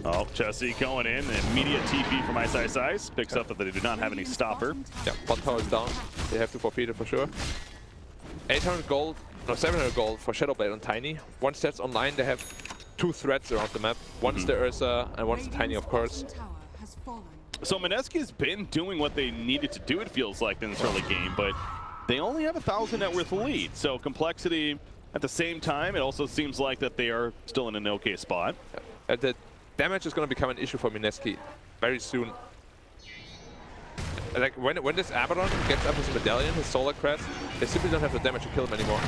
Speaker 5: Oh, Chessie going in. Immediate TP from Ice. Picks up that they do not have any stopper.
Speaker 6: Yeah, bot tower is down. They have to forfeit it for sure. 800 gold, no, 700 gold for Shadowblade on Tiny. Once that's online, they have 2 threats around the map. One's the Ursa and one's the Tiny, of course.
Speaker 5: So Mineski's been doing what they needed to do, it feels like, in this early game, but they only have a 1,000 net worth lead. So complexity at the same time, it also seems like that they are still in an okay spot.
Speaker 6: The damage is going to become an issue for Mineski very soon. Like when this Abaddon gets up his medallion, his solar crest, they simply don't have the damage to kill him anymore.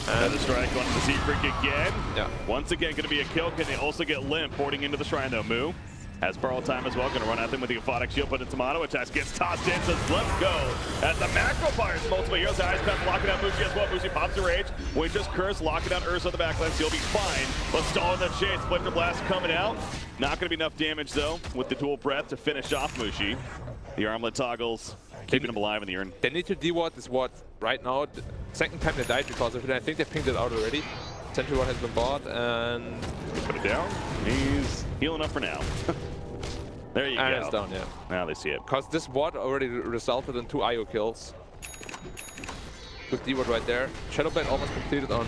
Speaker 5: Another strike on the Secret again.
Speaker 6: Yeah.
Speaker 5: Once again, going to be a kill. Can they also get Limp boarding into the shrine though? Moo has borrowed time as well. Going to run at them with the Aphotic Shield, but it's Tomato attacks. Gets tossed in, says let's go. As the macro fires multiple heroes, Ice Path locking out Mushi as well. Mushi pops the rage. Witch's Curse locking down Ursa on the backline. He'll be fine. But stall in the chase. Splinter Blast coming out. Not going to be enough damage though with the dual breath to finish off Mushi. The armlet toggles, keeping him alive in the urn.
Speaker 6: They need to deward this ward right now. The second time they died because of it. I think they pinged it out already. Sentry ward has been bought and...
Speaker 5: Put it down. He's healing up for now. There you go.
Speaker 6: And it's down, yeah.
Speaker 5: Now they see it.
Speaker 6: Because this ward already resulted in 2 IO kills. Good deward right there. Shadowblade almost completed on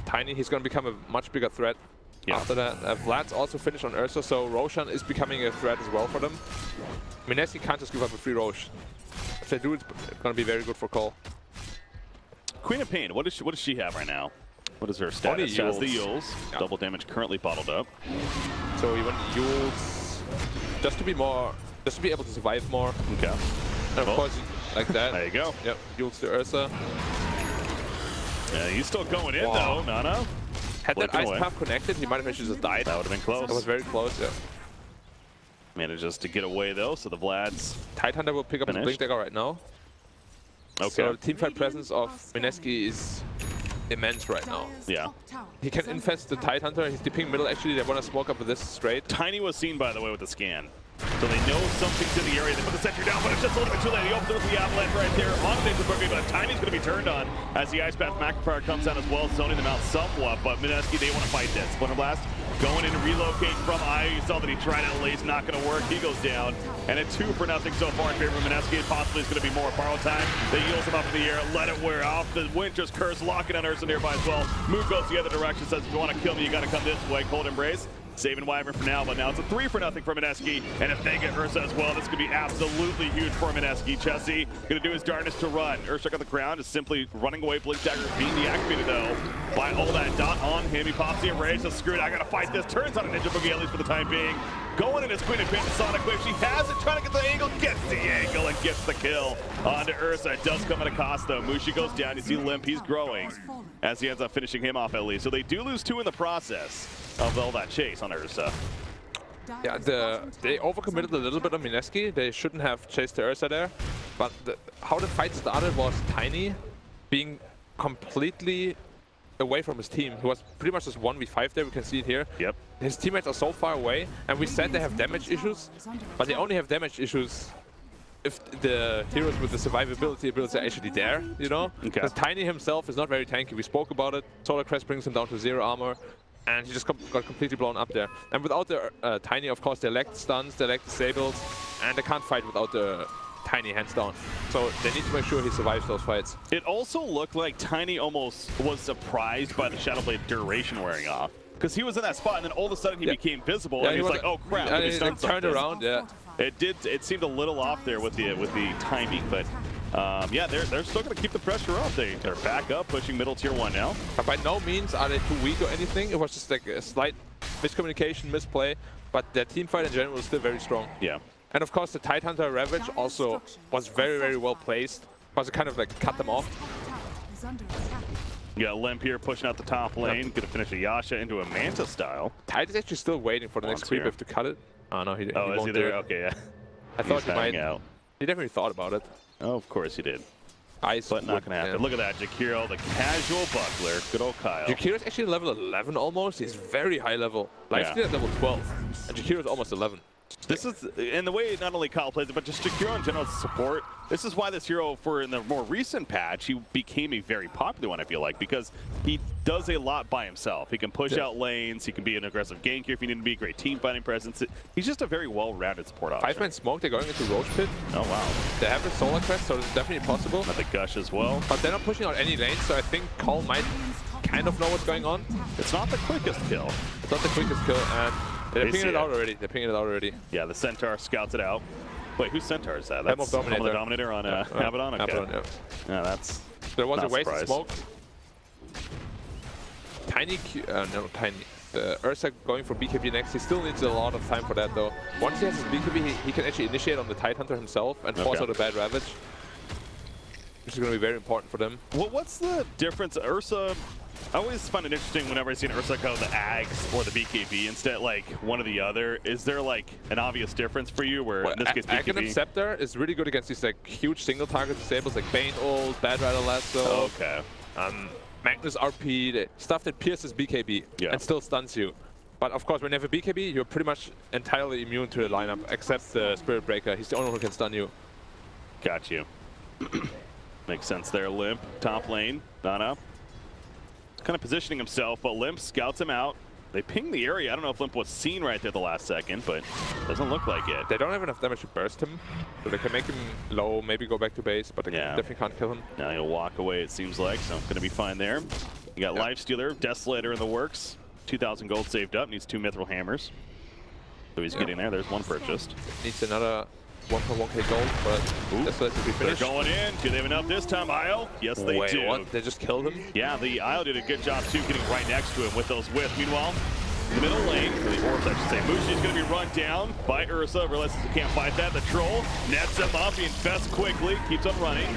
Speaker 6: Tiny. He's going to become a much bigger threat after that. Vlad's also finished on Ursa, so Roshan is becoming a threat as well for them. Mineski can't just give up a free Rosh. If they do, it's going to be very good for coL.
Speaker 5: Queen of Pain, what does she have right now? What is her status? She has the Yules. Yeah. Double damage currently bottled up.
Speaker 6: So we want Yules just to be able to survive more.
Speaker 5: Okay.
Speaker 6: And of course, like that.
Speaker 5: There you go.
Speaker 6: Yep, Yules to Ursa.
Speaker 5: Yeah, he's still going in though, Nana.
Speaker 6: Had that Ice Path connected, he might have actually just died.
Speaker 5: That would have been close.
Speaker 6: That was very close, yeah.
Speaker 5: Manages to get away though, so the Vlad's
Speaker 6: Tidehunter will pick up his Blink Dagger right now. Okay. So the teamfight presence of Mineski is immense right now.
Speaker 5: Yeah.
Speaker 6: He can infest the Tidehunter. He's dipping middle. Actually, they want to smoke up with this straight.
Speaker 5: Tiny was seen, by the way, with the scan. So they know something's in the area. They put the sentry down, but it's just a little bit too late. He opens up the avalanche right there on Ninja Boogie, but Tiny's going to be turned on as the Ice Path Macro comes down as well, zoning them out somewhat. But Mineski, they want to fight this. Splinter Blast going in to relocate from Io. You saw that he tried at least, not going to work. He goes down. And a 2-0 so far in favor of Mineski. Possibly it's going to be more borrow time. They yield him up in the air, let it wear off. The Winter's Curse locking on Ursa nearby as well. Moo goes the other direction, says if you want to kill me, you got to come this way. Cold Embrace. Saving Wyvern for now, but now it's a 3-0 for Mineski. And if they get Ursa as well, this could be absolutely huge for Mineski. Chessie gonna do his darndest to run. Ursa on the ground is simply running away. Blink Dagger being deactivated though by all that dot on him. He pops the Enrage, so screwed. I gotta fight this. Turns on a Ninja Boogie at least for the time being. Going in his Queen of Pain Sonic Wave. She has it, trying to get the angle, gets the angle and gets the kill onto Ursa. It does come at a cost though. Mushi goes down. You see Limp, he's growing as he ends up finishing him off at least. So they do lose 2 in the process of all that chase on Ursa.
Speaker 6: Yeah, they overcommitted a little bit on Mineski. They shouldn't have chased the Ursa there. But how the fight started was Tiny being completely away from his team. He was pretty much just 1v5 there, we can see it here.
Speaker 5: Yep.
Speaker 6: His teammates are so far away, and we said they have damage issues, but they only have damage issues if the heroes with the survivability ability are actually there, you know?
Speaker 5: Okay.
Speaker 6: Because Tiny himself is not very tanky. We spoke about it. Solar Crest brings him down to 0 armor. And he just got completely blown up there. And without the Tiny, of course, they lack stuns, they lack disables, and they can't fight without the Tiny hands down. So they need to make sure he survives those fights.
Speaker 5: It also looked like Tiny almost was surprised by the Shadowblade duration wearing off. Because he was in that spot, and then all of a sudden he became visible, and he was like, "Oh crap!"
Speaker 6: And he turned around. Yeah.
Speaker 5: It seemed a little off there with the timing, but yeah, they're still going to keep the pressure up. They're back up, pushing middle tier 1 now.
Speaker 6: But by no means are they too weak or anything. It was just like a slight miscommunication, misplay, but their team fight in general is still very strong.
Speaker 5: Yeah.
Speaker 6: And of course, the Tidehunter Ravage also was very, very well placed, because it kind of like cut them off.
Speaker 5: Yeah, Limp here pushing out the top lane, gonna finish a Yasha into a Manta style.
Speaker 6: Tide is actually still waiting for the next creep to cut it. Oh no, he
Speaker 5: is he there? Okay, yeah.
Speaker 6: I thought he might.
Speaker 5: Out.
Speaker 6: He definitely thought about it.
Speaker 5: Oh, of course he did.
Speaker 6: Ice,
Speaker 5: but not going to happen.
Speaker 6: Yeah.
Speaker 5: Look at that, Jakiro, the casual buckler. Good old Kyle.
Speaker 6: Jakiro's actually level 11 almost. He's very high level. Lifesteal at level 12, and Jakiro's almost 11.
Speaker 5: This is, in the way not only Kyle plays it, but just Jakiro in general support. This is why this hero, in the more recent patch, he became a very popular one, I feel like, because he does a lot by himself. He can push out lanes, he can be an aggressive ganker if you need to be, great team fighting presence. He's just a very well-rounded support option.
Speaker 6: 5-man smoke, they're going into Roach Pit.
Speaker 5: Oh, wow.
Speaker 6: They have the Solar Crest, so it's definitely possible.
Speaker 5: Got the Gush as well.
Speaker 6: But they're not pushing out any lanes, so I think coL might kind of know what's going on.
Speaker 5: It's not the quickest kill.
Speaker 6: It's not the quickest kill, and they're pinging it out already. They're pinging it out already.
Speaker 5: Yeah, the Centaur scouts it out. Wait, whose Centaur is that? That's
Speaker 6: the
Speaker 5: Dominator on Abaddon? Okay.
Speaker 6: Abaddon, yeah.
Speaker 5: Yeah, that's
Speaker 6: There was a waste of
Speaker 5: surprised.
Speaker 6: smoke. No, Tiny. Ursa going for BKB next. He still needs a lot of time for that, though. Once he has his BKB, he can actually initiate on the Tidehunter himself and force out a bad Ravage, which is going to be very important for them.
Speaker 5: Well, what's the difference? Ursa, I always find it interesting whenever I see an Ursa go the Ags or the BKB instead, like one or the other. Is there like an obvious difference for you where in this case BKB?
Speaker 6: Aghanim Scepter is really good against these like huge single target disables like Bane ult, Bad Rider Lasso.
Speaker 5: Okay.
Speaker 6: Magnus RP, the stuff that pierces BKB and still stuns you. But of course, when you have a BKB, you're pretty much entirely immune to the lineup, except the Spirit Breaker. He's the only one who can stun you.
Speaker 5: Got you. Makes sense there. Limp, top lane, Nana. Kind of positioning himself, but Limp scouts him out. They ping the area. I don't know if Limp was seen right there the last second, but doesn't look like it.
Speaker 6: They don't have enough damage to burst him, so they can make him low, maybe go back to base, but they definitely can't kill him.
Speaker 5: Now he'll walk away, it seems like, so going to be fine there. You got Lifestealer, Desolator in the works. 2,000 gold saved up, needs 2 Mithril Hammers. So he's getting there. There's one purchased.
Speaker 6: Needs another 1.1k gold, but Desolator to be finished.
Speaker 5: They're going in. Do they have enough this time, Isle? Yes, they do.
Speaker 6: What? They just killed him?
Speaker 5: Yeah, the Isle did a good job, too, getting right next to him with those whiffs. Meanwhile, in the middle lane, or the orbs, I should say, Mushi's going to be run down by Ursa. Realizes he can't fight that. The Troll nets him up. He infests quickly. Keeps on running.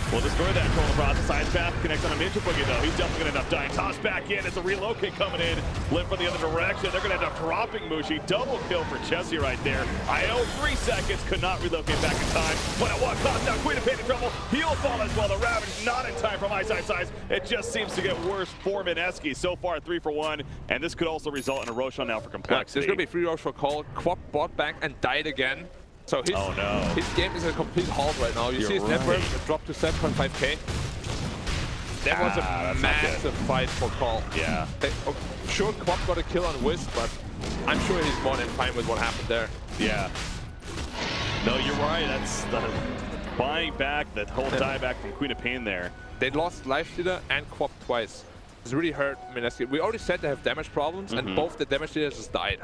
Speaker 5: We'll destroy that Troll in the process. Ice Path connects on a Ninja Boogie, though. He's definitely going to end up dying. Toss back in. It's a relocate coming in. Limp from the other direction. They're going to end up dropping Mushi. Double kill for Chessie right there. IO, 3 seconds. Could not relocate back in time. But at what cost? Now Queen of Pain in trouble. He'll fall as well. The Ravage not in time from Ice Size. It just seems to get worse for Mineski. So far, 3 for 1. And this could also result in a Roshan now for complexity.
Speaker 6: There's going to be 3 Rosh for coL. Quap bought back and died again. So his game is a complete halt right now. You see his net worth dropped to 7.5k. That was a massive fight for coL.
Speaker 5: Yeah.
Speaker 6: Sure, Quap got a kill on Wisp, but I'm sure he's more than fine with what happened there.
Speaker 5: Yeah. No, you're right. That's the buying back, that whole dieback from Queen of Pain there.
Speaker 6: They lost Lifestealer and Quap twice. It's really hurt Mineski. We already said they have damage problems, and both the damage dealers just died.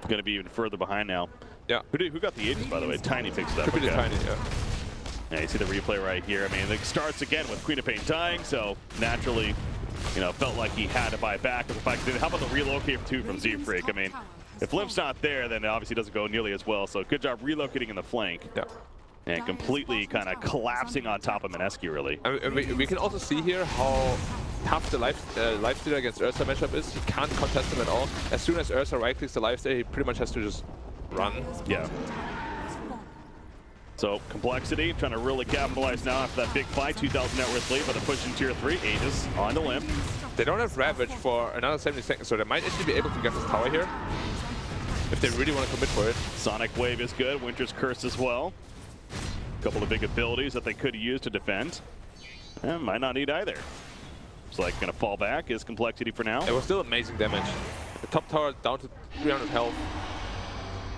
Speaker 5: Going to be even further behind now.
Speaker 6: Yeah.
Speaker 5: Who got the Aegis, by the way? Tiny picks it up.
Speaker 6: Pretty Tiny, yeah.
Speaker 5: Yeah, you see the replay right here. I mean, it starts again with Queen of Pain dying, so naturally, you know, felt like he had to buy back. How about the relocate from Z-Freak? I mean, if Limp's not there, then it obviously doesn't go nearly as well. So good job relocating in the flank.
Speaker 6: Yeah.
Speaker 5: And completely kind of collapsing on top of Mineski, really.
Speaker 6: We can also see here how tough the Lifestealer against Ursa matchup is. He can't contest him at all. As soon as Ursa right-clicks the Lifestealer, he pretty much has to just run.
Speaker 5: Yeah. So complexity, trying to really capitalize now after that big fight. 2,000 net worth lead, but they're pushing tier 3. Aegis on the Limp.
Speaker 6: They don't have Ravage for another 70 seconds, so they might actually be able to get this tower here if they really want to commit for it.
Speaker 5: Sonic Wave is good. Winter's Curse as well. A couple of big abilities that they could use to defend. And might not need either. It's like going to fall back is complexity for now.
Speaker 6: It was still amazing damage. The top tower down to 300 health.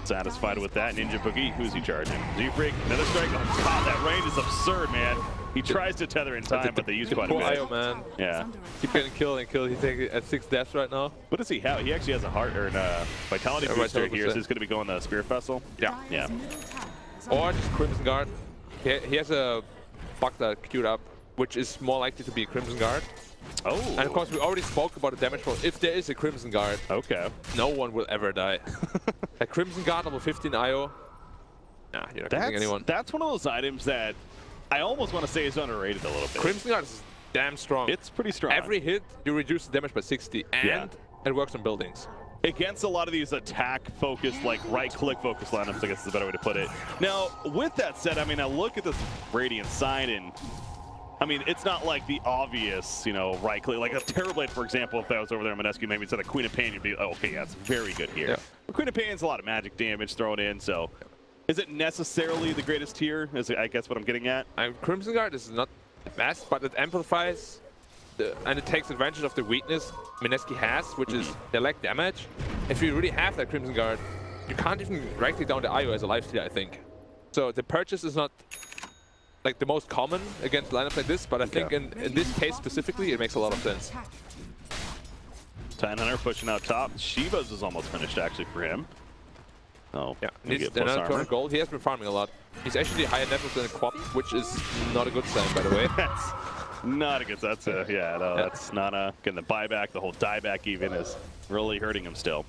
Speaker 5: Satisfied with that. Ninja Boogie, who's he charging? Z-Freak, another strike. Oh god, that range is absurd, man. He tries to tether in time, but they use quite a bit.
Speaker 6: IO, man.
Speaker 5: Yeah.
Speaker 6: Keep getting killed and killed. He's at 6 deaths right now.
Speaker 5: What does he have? He actually has a heart or a vitality booster here, so he's going to be going the Spirit Vessel.
Speaker 6: Yeah.
Speaker 5: Yeah.
Speaker 6: Or just Crimson Guard. He has a Buckler queued up, which is more likely to be a Crimson Guard.
Speaker 5: Oh.
Speaker 6: And of course, we already spoke about the damage roll. If there is a Crimson Guard,
Speaker 5: okay,
Speaker 6: no one will ever die. A Crimson Guard level 15 IO. Nah, you're not killing anyone.
Speaker 5: That's one of those items that I almost want to say is underrated a little bit.
Speaker 6: Crimson Guard is damn strong.
Speaker 5: It's pretty strong.
Speaker 6: Every hit, you reduce the damage by 60, and it works on buildings.
Speaker 5: against a lot of these attack-focused, like right-click focused lineups, I guess is a better way to put it. Now, with that said, I mean, I look at this Radiant side, and I mean, it's not like the obvious, you know, right-click. Like a Terrorblade, for example, if that was over there in Mineski, maybe instead of Queen of Pain, you'd be, oh, okay, yeah, it's very good here.
Speaker 6: Yeah.
Speaker 5: But Queen of Pain's a lot of magic damage thrown in, so is it necessarily the greatest tier, is I guess what I'm getting at?
Speaker 6: Crimson Guard is not the best, but it amplifies and it takes advantage of the weakness Mineski has, which is they lack damage. If you really have that Crimson Guard, you can't even drag it down the IO as a lifestealer, I think. So the purchase is not like the most common against lineups like this, but I think in this case specifically, it makes a lot of sense.
Speaker 5: Tidehunter pushing out top. Shiva's is almost finished actually for him. Oh,
Speaker 6: yeah, needs another 200 gold. He has been farming a lot. He's actually higher net worth than a Quap, which is not a good sign, by the way.
Speaker 5: That's not a good. That's a that's not a. Getting the buyback, the whole dieback even is really hurting him still.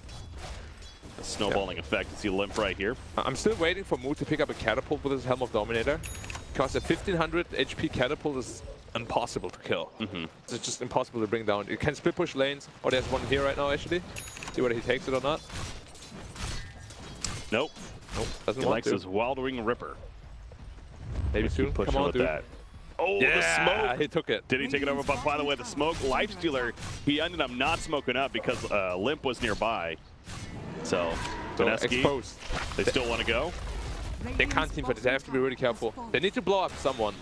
Speaker 5: A snowballing effect. You see Limp right here.
Speaker 6: I'm still waiting for Mu to pick up a catapult with his Helm of Dominator, because a 1500 HP catapult is impossible to kill. It's just impossible to bring down. You can split push lanes. Oh, there's one here right now actually. See whether he takes it or not.
Speaker 5: Nope.
Speaker 6: Nope. Doesn't
Speaker 5: He
Speaker 6: want
Speaker 5: likes
Speaker 6: to.
Speaker 5: his Wildwing Ripper.
Speaker 6: Maybe soon.
Speaker 5: Pushing
Speaker 6: Come on,
Speaker 5: with
Speaker 6: dude.
Speaker 5: that. Oh,
Speaker 6: Yeah,
Speaker 5: the smoke!
Speaker 6: he took it.
Speaker 5: Did he take it over? But by the way, the smoke Lifestealer, he ended up not smoking up because Limp was nearby. So Mineski,
Speaker 6: exposed.
Speaker 5: they still want to go.
Speaker 6: They can't team for this. They have to be really careful. They need to blow up someone.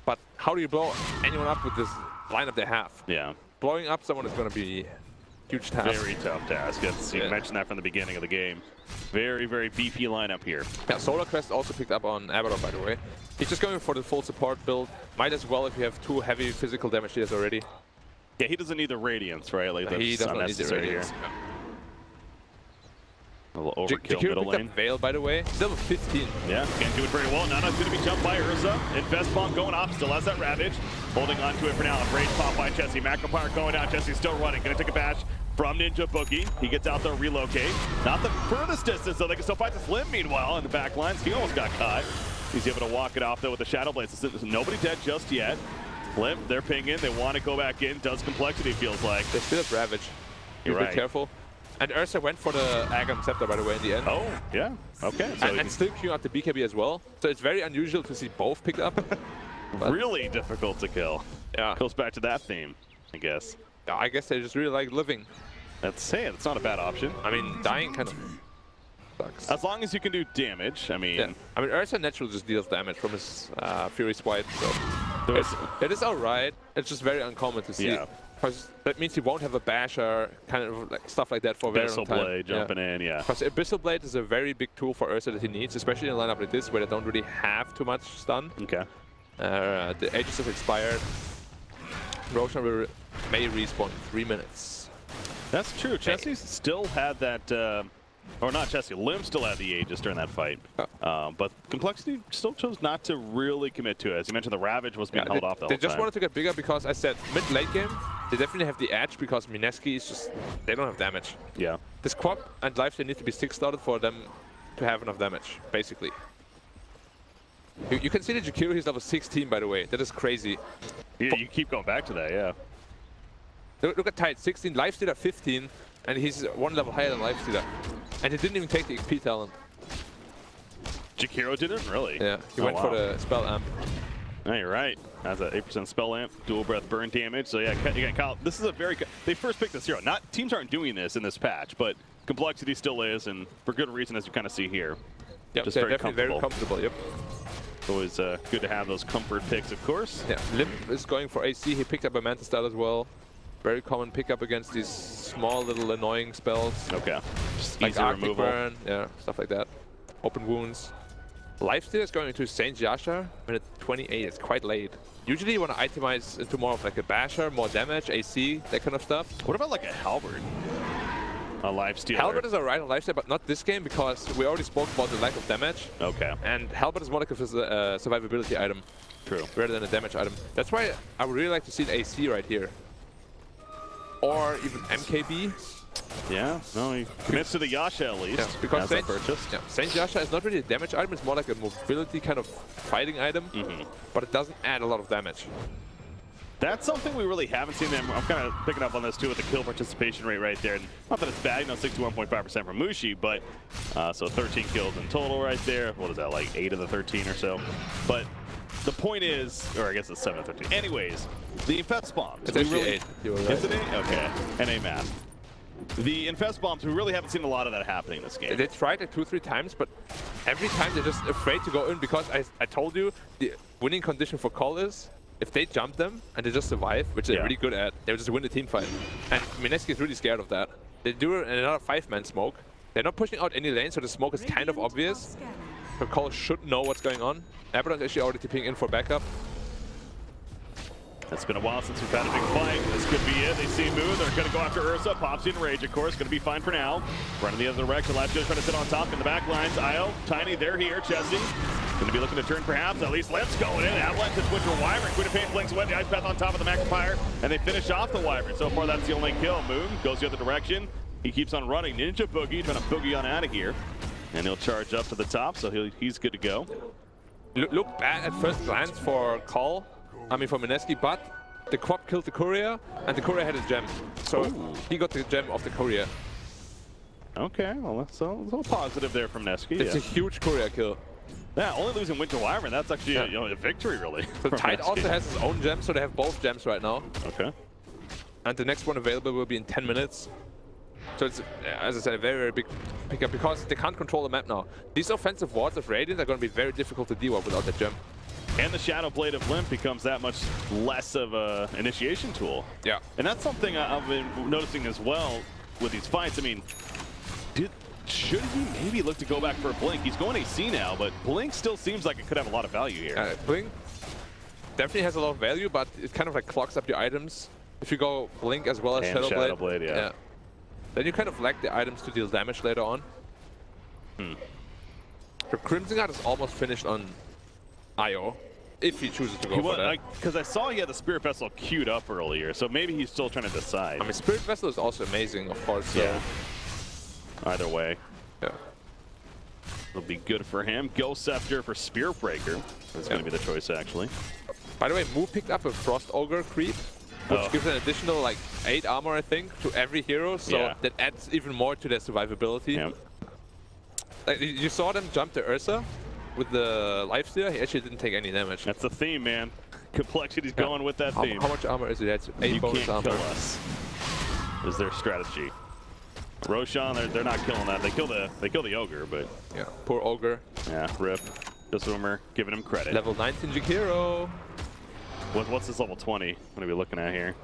Speaker 6: But how do you blow anyone up with this lineup they have?
Speaker 5: Yeah.
Speaker 6: Blowing up someone is going to be a huge task.
Speaker 5: Very tough task. You mentioned that from the beginning of the game. Very, very beefy lineup here.
Speaker 6: Yeah, Solar Crest also picked up on Abaddon, by the way. He's just going for the full support build. Might as well if you have 2 heavy physical damage dealers already.
Speaker 5: Yeah, he doesn't need the Radiance, right? Like, that's
Speaker 6: He doesn't need the
Speaker 5: unnecessary
Speaker 6: Radiance.
Speaker 5: here. A little overkill
Speaker 6: Jakiro
Speaker 5: middle
Speaker 6: picked
Speaker 5: lane.
Speaker 6: up Veil, by the way. Still 15.
Speaker 5: Yeah, can't do it very well. Nana's going to be jumped by Urza. Invest Bomb going off, still has that Ravage. Holding on to it for now. A Rage pop by Jesse. Macropire going out. Jesse's still running. Going to take a bash from Ninja Boogie. He gets out there, relocate. Not the furthest distance, though. They can still fight this Limb, meanwhile, in the back lines. He almost got caught. He's able to walk it off, though, with the Shadow Blades. There's nobody dead just yet. Limb, they're pinging. They want to go back in. Does Complexity, feels like.
Speaker 6: They still have Ravage.
Speaker 5: You're right.
Speaker 6: Be careful. And Ursa went for the Agam Scepter, by the way, in the end.
Speaker 5: Oh, yeah. Okay. So
Speaker 6: and still queuing out the BKB as well. So it's very unusual to see both picked up.
Speaker 5: really difficult to kill.
Speaker 6: Yeah.
Speaker 5: Goes back to that theme, I guess.
Speaker 6: Yeah, I guess they just really like living.
Speaker 5: That's not a bad option.
Speaker 6: I mean, dying kind of sucks.
Speaker 5: As long as you can do damage, I mean...
Speaker 6: Yeah. I mean, Ursa naturally just deals damage from his Fury Swipe, so... It is alright. It's just very uncommon to see.
Speaker 5: Yeah.
Speaker 6: Because that means you won't have a basher, kind of like stuff like that for a very long time.
Speaker 5: Abyssal Blade jumping in, yeah.
Speaker 6: Because Abyssal Blade is a very big tool for Ursa that he needs, especially in a lineup like this where they don't really have too much stun.
Speaker 5: Okay.
Speaker 6: The Aegis have expired. Roshan may respawn in 3 minutes.
Speaker 5: That's true. Chessie still had that... or not Chessie, Lim still had the Aegis during that fight. But Complexity still chose not to really commit to it. As you mentioned, the Ravage was being held off the whole time.
Speaker 6: They just wanted to get bigger because I said mid-late game, they definitely have the edge because Mineski is just... They don't have damage.
Speaker 5: Yeah.
Speaker 6: This Quap and Lifesteal need to be 6-started for them to have enough damage, basically. You can see the Jakiro, he's level 16, by the way. That is crazy.
Speaker 5: Yeah, you keep going back to that, yeah.
Speaker 6: Look at Tide, 16, Lifestealer 15, and he's 1 level higher than Lifestealer. And he didn't even take the XP talent.
Speaker 5: Jakiro didn't, really?
Speaker 6: Yeah, he went for the spell amp.
Speaker 5: No, you're right. Has an 8% spell amp, dual breath burn damage. So yeah, again, Kyle, this is a very... They first picked this hero. Teams aren't doing this in this patch, but Complexity still is, and for good reason, as you kind of see here.
Speaker 6: Yep,
Speaker 5: just
Speaker 6: they're
Speaker 5: very
Speaker 6: definitely
Speaker 5: comfortable.
Speaker 6: very comfortable, yep.
Speaker 5: Always good to have those comfort picks, of course.
Speaker 6: Yeah, Limp is going for AC. He picked up a Mantis Style as well. Very common pickup against these small little annoying spells.
Speaker 5: Okay. Just
Speaker 6: like
Speaker 5: easy
Speaker 6: Arctic
Speaker 5: removal.
Speaker 6: Burn, yeah, stuff like that. Open wounds. Lifesteal is going into Saint Yasha minute 28. It's quite late. Usually you want to itemize into more of like a basher, more damage, AC, that kind of stuff.
Speaker 5: What about like a Halberd? A Lifestealer?
Speaker 6: Halberd is alright on Lifesteal, but not this game because we already spoke about the lack of damage.
Speaker 5: Okay.
Speaker 6: And Halberd is more like a survivability item.
Speaker 5: True.
Speaker 6: Rather than a damage item. That's why I would really like to see an AC right here. Or even MKB.
Speaker 5: Yeah, no, he commits to the Yasha at least.
Speaker 6: Yeah, because Saint Yasha is not really a damage item, it's more like a mobility kind of fighting item, but it doesn't add a lot of damage.
Speaker 5: That's something we really haven't seen them. I'm kind of picking up on this too with the kill participation rate right there. And not that it's bad, you know, 61.5% from Mushi, but so 13 kills in total right there. What is that, like 8 of the 13 or so? But the point is, or I guess it's 7 of 13. Anyways, the Infest Bombs.
Speaker 6: It's actually 8. You were right.
Speaker 5: Is it 8? Okay. NA math. The Infest Bombs, we really haven't seen a lot of that happening in this game.
Speaker 6: They tried it 2-3 times, but every time they're just afraid to go in because I told you the winning condition for coL is if they jump them and they just survive, which they're really good at, they'll just win the team fight. And Mineski is really scared of that. They do another 5-man smoke. They're not pushing out any lane, so the smoke is kind of obvious. So coL should know what's going on. Abaddon's actually already tipping in for backup.
Speaker 5: It's been a while since we've had a big fight. This could be it. They see Moon. They're going to go after Ursa. Pops in rage, of course. Going to be fine for now. Running the other direction. Last trying to sit on top in the back lines. Io, Tiny, they're here. Chessie. Going to be looking to turn perhaps. At least Limp's going in. Avalanche is Winter Wyvern. Queen of Pain blinks away. The Ice Path on top of the Magnifier. And they finish off the Wyvern. So far, that's the only kill. Moon goes the other direction. He keeps on running. Ninja Boogie trying to boogie on out of here. And he'll charge up to the top. So he's good to go.
Speaker 6: Look bad at first glance for coL. I mean, for Mineski, but the Quap killed the courier, and the courier had a gem. So he got the gem of the courier.
Speaker 5: Okay, well, that's a little positive there from Mineski.
Speaker 6: It's a huge courier kill.
Speaker 5: Yeah, only losing Winter Wyvern, that's actually a victory, really.
Speaker 6: So Tide also has his own gem, so they have both gems right now.
Speaker 5: Okay.
Speaker 6: And the next one available will be in 10 minutes. So it's, as I said, a very, very big pickup because they can't control the map now. These offensive wards of Radiant are going to be very difficult to deal with without that gem.
Speaker 5: And the Shadow Blade of Limp becomes that much less of a initiation tool.
Speaker 6: Yeah.
Speaker 5: And that's something I've been noticing as well with these fights. I mean, should he maybe look to go back for a Blink? He's going AC now, but Blink still seems like it could have a lot of value here.
Speaker 6: Blink definitely has a lot of value, but it kind of like clogs up your items. If you go Blink as well as Shadow Blade,
Speaker 5: yeah.
Speaker 6: Then you kind of lack the items to deal damage later on. So Crimson Guard is almost finished on Io, if he chooses to go for that.
Speaker 5: Because I saw he had the Spirit Vessel queued up earlier, so maybe he's still trying to decide.
Speaker 6: I mean, Spirit Vessel is also amazing, of course. So.
Speaker 5: Yeah. Either way.
Speaker 6: Yeah.
Speaker 5: It'll be good for him. Ghost Scepter for Spear Breaker. That's going to be the choice, actually.
Speaker 6: By the way, Mu picked up a Frost Ogre creep, which gives an additional, like, 8 armor, I think, to every hero. So that adds even more to their survivability.
Speaker 5: Yeah.
Speaker 6: Like, you saw them jump to Ursa with the lifesteal. He actually didn't take any damage.
Speaker 5: That's the theme, man. Complexity's going with that theme.
Speaker 6: How much armor is it? That's 8 bonus armor.
Speaker 5: You can't kill us, is their strategy. Roshan, they're not killing that. They kill the Ogre, but...
Speaker 6: Yeah, poor Ogre.
Speaker 5: Yeah, rip. The Swimmer, giving him credit.
Speaker 6: Level 19 Jakiro.
Speaker 5: What's this level 20 going to be looking at here?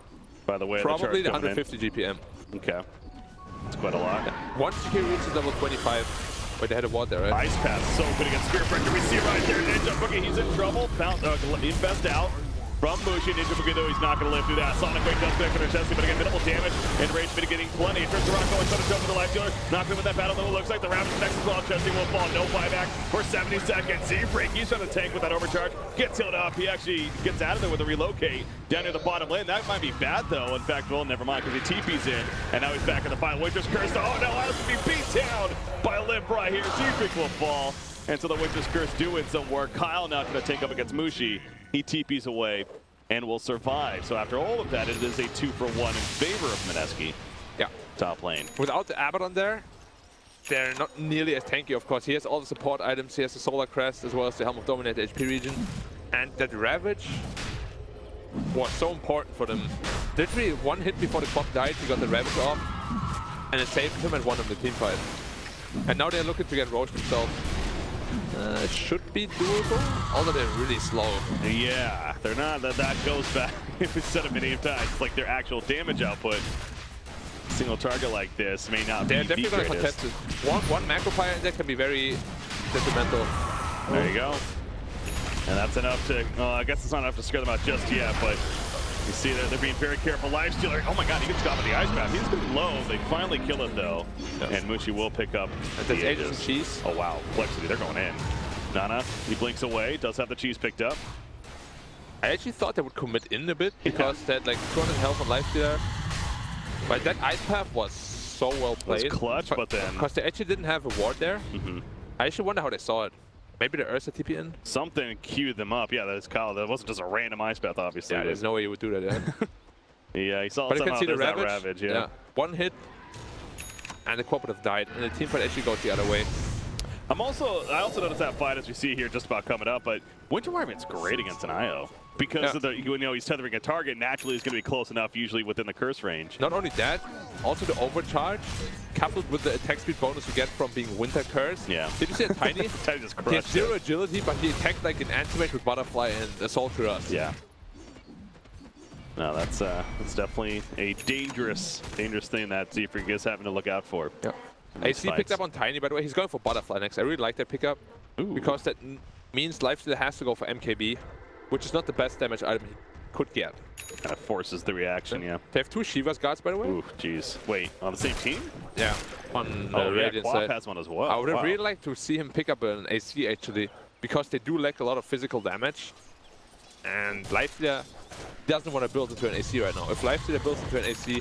Speaker 5: By the way,
Speaker 6: probably the
Speaker 5: charge
Speaker 6: 150 GPM.
Speaker 5: Okay. That's quite a lot.
Speaker 6: Yeah. Once Jakiro reaches level 25, wait, they had a ward there, right?
Speaker 5: Ice Path so good against Spirit Breaker. We see right there, Ninja Boogie, he's in trouble. Infest out from Mushi. Ninja Boogie, though, he's not going to live through that. Sonic Wave does pick under Chessie, but again, minimal damage. And Rage mitigating plenty. Turns around, going toe to toe with the life dealer. Not good with that battle, though. It looks like the Ravage next as well. Chessie will fall. No buyback for 70 seconds. Z-Freak, he's trying to tank with that overcharge. Gets healed up. He actually gets out of there with a relocate down near the bottom lane. That might be bad, though. In fact, well, never mind, because he TP's in. And now he's back in the final. Winter's Curse. Oh, no, has to be beat down by Limp right here. Z-Freak will fall. And so the Winter's Curse doing some work. Kyle now going to take up against Mushi. He TP's away and will survive. So after all of that, it is a 2-for-1 in favor of Mineski.
Speaker 6: Yeah.
Speaker 5: Top lane.
Speaker 6: Without the Abaddon there, they're not nearly as tanky, of course. He has all the support items. He has the Solar Crest, as well as the Helm of Dominate HP regen. And that Ravage was so important for them. Literally one hit before the Quap died, he got the Ravage off. And it saved him and won him the team fight. And now they're looking to get Roche themselves. It should be doable, although they're really slow.
Speaker 5: Yeah, they're not. That goes back. We've said it many times. It's like their actual damage output. Single target like this may not be.
Speaker 6: They're definitely going to contest it. One Magnifier in there can be very detrimental.
Speaker 5: There you go. And that's enough to. I guess it's not enough to scare them out just yet, but you see they're being very careful. Lifestealer. Oh my God, he gets caught with the Ice Path. He's going low. They finally kill it though, and Mushi will pick up the
Speaker 6: Aegis and cheese.
Speaker 5: Oh wow, Complexity. They're going in. Nana, he blinks away. Does have the cheese picked up.
Speaker 6: I actually thought they would commit in a bit because they had like 200 health on Lifestealer. But that Ice Path was so well played.
Speaker 5: It was clutch, but then
Speaker 6: because they actually didn't have a ward there. I actually wonder how they saw it. Maybe the Ursa TP in?
Speaker 5: Something queued them up. Yeah, that is coL. That wasn't just a random ice path, obviously.
Speaker 6: Yeah, there's no way you would do that. Yeah,
Speaker 5: yeah, he saw
Speaker 6: but you
Speaker 5: somehow
Speaker 6: can see the
Speaker 5: there's that
Speaker 6: Ravage.
Speaker 5: Ravage. Yeah.
Speaker 6: One hit, and the quad would have died, and the team fight actually goes the other way.
Speaker 5: I also noticed that fight as we see here just about coming up, but Winter Wyvern's great against an IO. Because of the, he's tethering a target, naturally he's going to be close enough, usually within the curse range.
Speaker 6: Not only that, also the overcharge, coupled with the attack speed bonus you get from being Winter Curse.
Speaker 5: Yeah.
Speaker 6: Did you see a Tiny?
Speaker 5: Tiny just crushed
Speaker 6: he has 0 agility, but he attacked like an anti-mage with Butterfly and Assault to us.
Speaker 5: Yeah. No, that's definitely a dangerous thing that Zephyr is having to look out for.
Speaker 6: Yeah. AC picked up on Tiny, by the way. He's going for Butterfly next. I really like that pickup.
Speaker 5: Ooh.
Speaker 6: Because that means Lifestealer has to go for MKB, which is not the best damage item he could get.
Speaker 5: Kind of forces the reaction, yeah.
Speaker 6: They have 2 Shiva's guards, by the way.
Speaker 5: Ooh, jeez. Wait, on the same team?
Speaker 6: Yeah, on the Radiant
Speaker 5: Quap
Speaker 6: side.
Speaker 5: has one as well.
Speaker 6: I would have really liked to see him pick up an AC, actually, because they do lack a lot of physical damage. And Lifestealer doesn't want to build into an AC right now. If Lifestealer builds into an AC,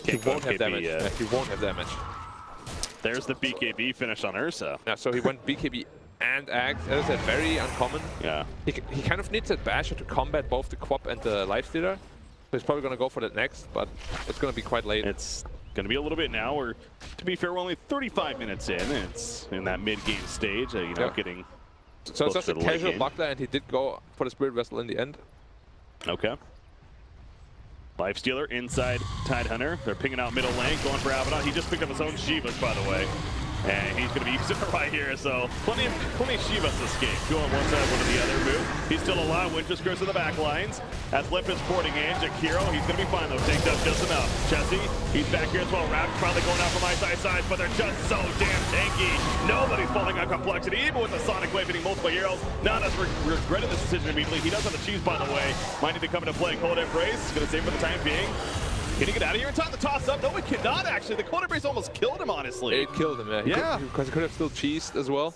Speaker 6: he won't have damage. Yeah, he won't have damage.
Speaker 5: There's the BKB finish on Ursa.
Speaker 6: Yeah, so he went BKB and Axe. That is very uncommon.
Speaker 5: Yeah.
Speaker 6: He kind of needs a Basher to combat both the Quap and the Lifestealer. So he's probably going to go for that next, but it's going to be quite late.
Speaker 5: It's going to be a little bit now. To be fair, we're only 35 minutes in. It's in that mid-game stage, getting
Speaker 6: so it's just a casual
Speaker 5: game.
Speaker 6: buckler, and he did go for the Spirit Vessel in the end.
Speaker 5: Okay. Lifestealer inside Tidehunter. They're pinging out middle lane, going for Abaddon. He just picked up his own Shivas, by the way. And he's going to be using it right here, so plenty of Shivas to escape. Two on one side, one on the other move. He's still alive. Winter's Curse in the back lines. As Limp is porting in, Jakiro, he's going to be fine though. Takes up just enough. Chessie, he's back here as well. Ravage probably going out from ice sides, but they're just so damn tanky. Nobody's falling on complexity, even with the Sonic Wave hitting multiple heroes. Nana's regretted this decision immediately. He does have the cheese, by the way. Might need to come into play. coL Embrace, going to save for the time being. Can he get out of here in time to toss up? No, we cannot actually. The coL Embrace almost killed him, honestly.
Speaker 6: It killed him, yeah. Because he could have still cheesed as well.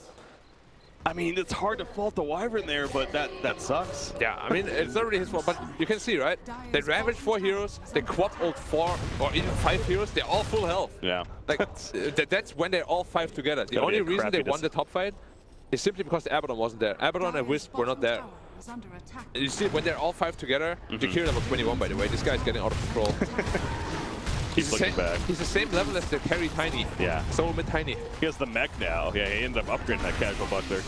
Speaker 5: I mean, it's hard to fault the Wyvern there, but that sucks.
Speaker 6: Yeah, I mean, it's not really his fault, but you can see, right? They ravaged 4 heroes, they quad ult 4 or even 5 heroes, they're all full health.
Speaker 5: Yeah.
Speaker 6: Like, that's when they're all 5 together. The only reason they won the top fight is simply because the Abaddon wasn't there. Abaddon and Wisp were not there. You see, when they're all 5 together, Jakiro level 21, by the way, this guy's getting out of control. He's the same level as the carry Tiny.
Speaker 5: Yeah.
Speaker 6: So mid Tiny.
Speaker 5: He has the mech now. Yeah, he ended up upgrading that casual buckler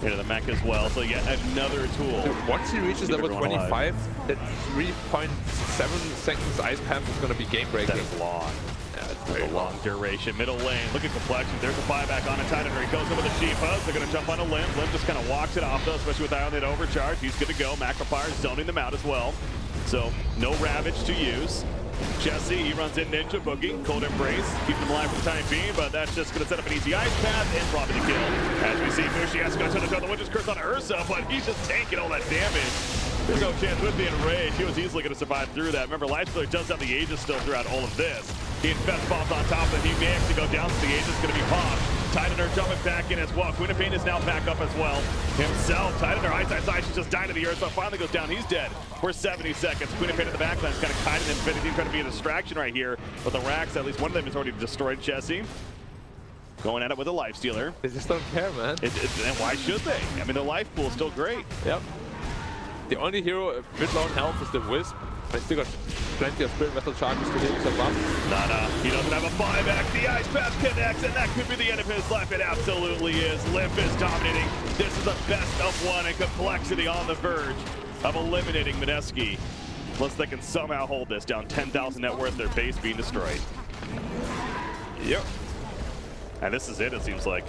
Speaker 5: into the mech as well. So yeah, another tool.
Speaker 6: Dude, once he reaches level 25, that 3.7 seconds ice path is going to be game breaking.
Speaker 5: That is long. That's a long duration. Middle lane, look at complexion. There's a buyback on it. Tidehunter, he goes in with a Shiva. They're going to jump on a Limp. Limp just kind of walks it off, though, especially with Ion that overcharge. He's good to go. Macropire zoning them out as well. So, no Ravage to use. Chessie, he runs in Ninja Boogie. coL Embrace, keep them alive for the time being, but that's just going to set up an easy ice path and probably the kill. As we see, Mushias going to show the Winter's Curse on Ursa, but he's just tanking all that damage. There's no chance with the Enrage. He was easily going to survive through that. Remember, Lifestealer does have the Aegis still throughout all of this. He infests bombs on top of him. He may actually go down, so the Aegis is going to be popped. Tidehunter jumping back in as well. Queen of Pain is now back up as well. Himself, Tidehunter, ice, she's just dying to the earth, so finally goes down. He's dead for 70 seconds. Queen of Pain at the backline is kind of kiting Infinity, trying to be a distraction right here. But the racks, at least one of them is already destroyed. Chessie going at it with a Lifestealer.
Speaker 6: They just don't care, man.
Speaker 5: And why should they? I mean, the life pool is still great.
Speaker 6: Yep. The only hero with low health is the Wisp. I still got plenty of Spirit Vessel charges to hit himself up.
Speaker 5: Nana, he doesn't have a buyback. The Ice Path connects, and that could be the end of his life. It absolutely is. Limp is dominating. This is the best of one, and complexity on the verge of eliminating Mineski. Unless they can somehow hold this down 10,000 net worth, their base being destroyed. Yep. And this is it seems like.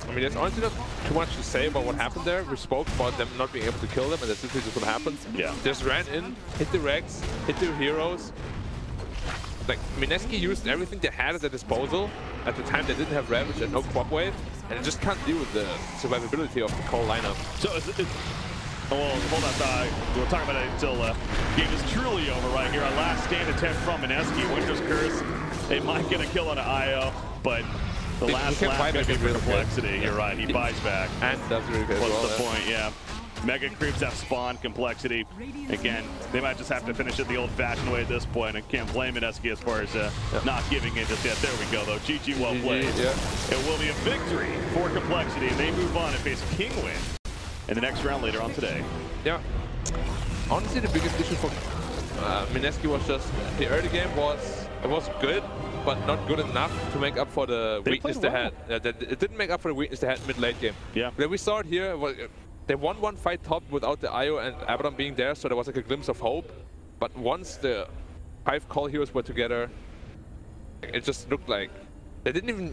Speaker 6: I mean, there's honestly not too much to say about what happened there. We spoke about them not being able to kill them, and that's literally just what happened.
Speaker 5: Yeah.
Speaker 6: Just ran in, hit the Rex, hit the heroes. Like, Mineski used everything they had at their disposal. At the time, they didn't have Ravage and no Quap Wave, and it just can't deal with the survivability of the coL lineup.
Speaker 5: So, well, hold on, we'll talk about it until game is truly over right here. Our last stand attempt from Mineski, Winter's Curse. They might get a kill on an IO, but the last lap going to be for complexity. You're right, he buys back.
Speaker 6: And that's really good.
Speaker 5: What's the point? Yeah. Mega creeps have spawned complexity. Again, they might just have to finish it the old-fashioned way at this point. I can't blame Mineski as far as not giving in just yet. There we go, though. GG, well played.
Speaker 6: Yeah.
Speaker 5: It will be a victory for complexity, and they move on and face Kingwin in the next round later on today.
Speaker 6: Yeah. Honestly, the biggest issue for Mineski was just the early game was good, but not good enough to make up for the weakness they had. It didn't make up for the weakness they had mid-late game. Yeah. Then we saw it here. They won one fight top without the IO and Abaddon being there, so there was like a glimpse of hope. But once the 5 coL heroes were together, it just looked like they didn't even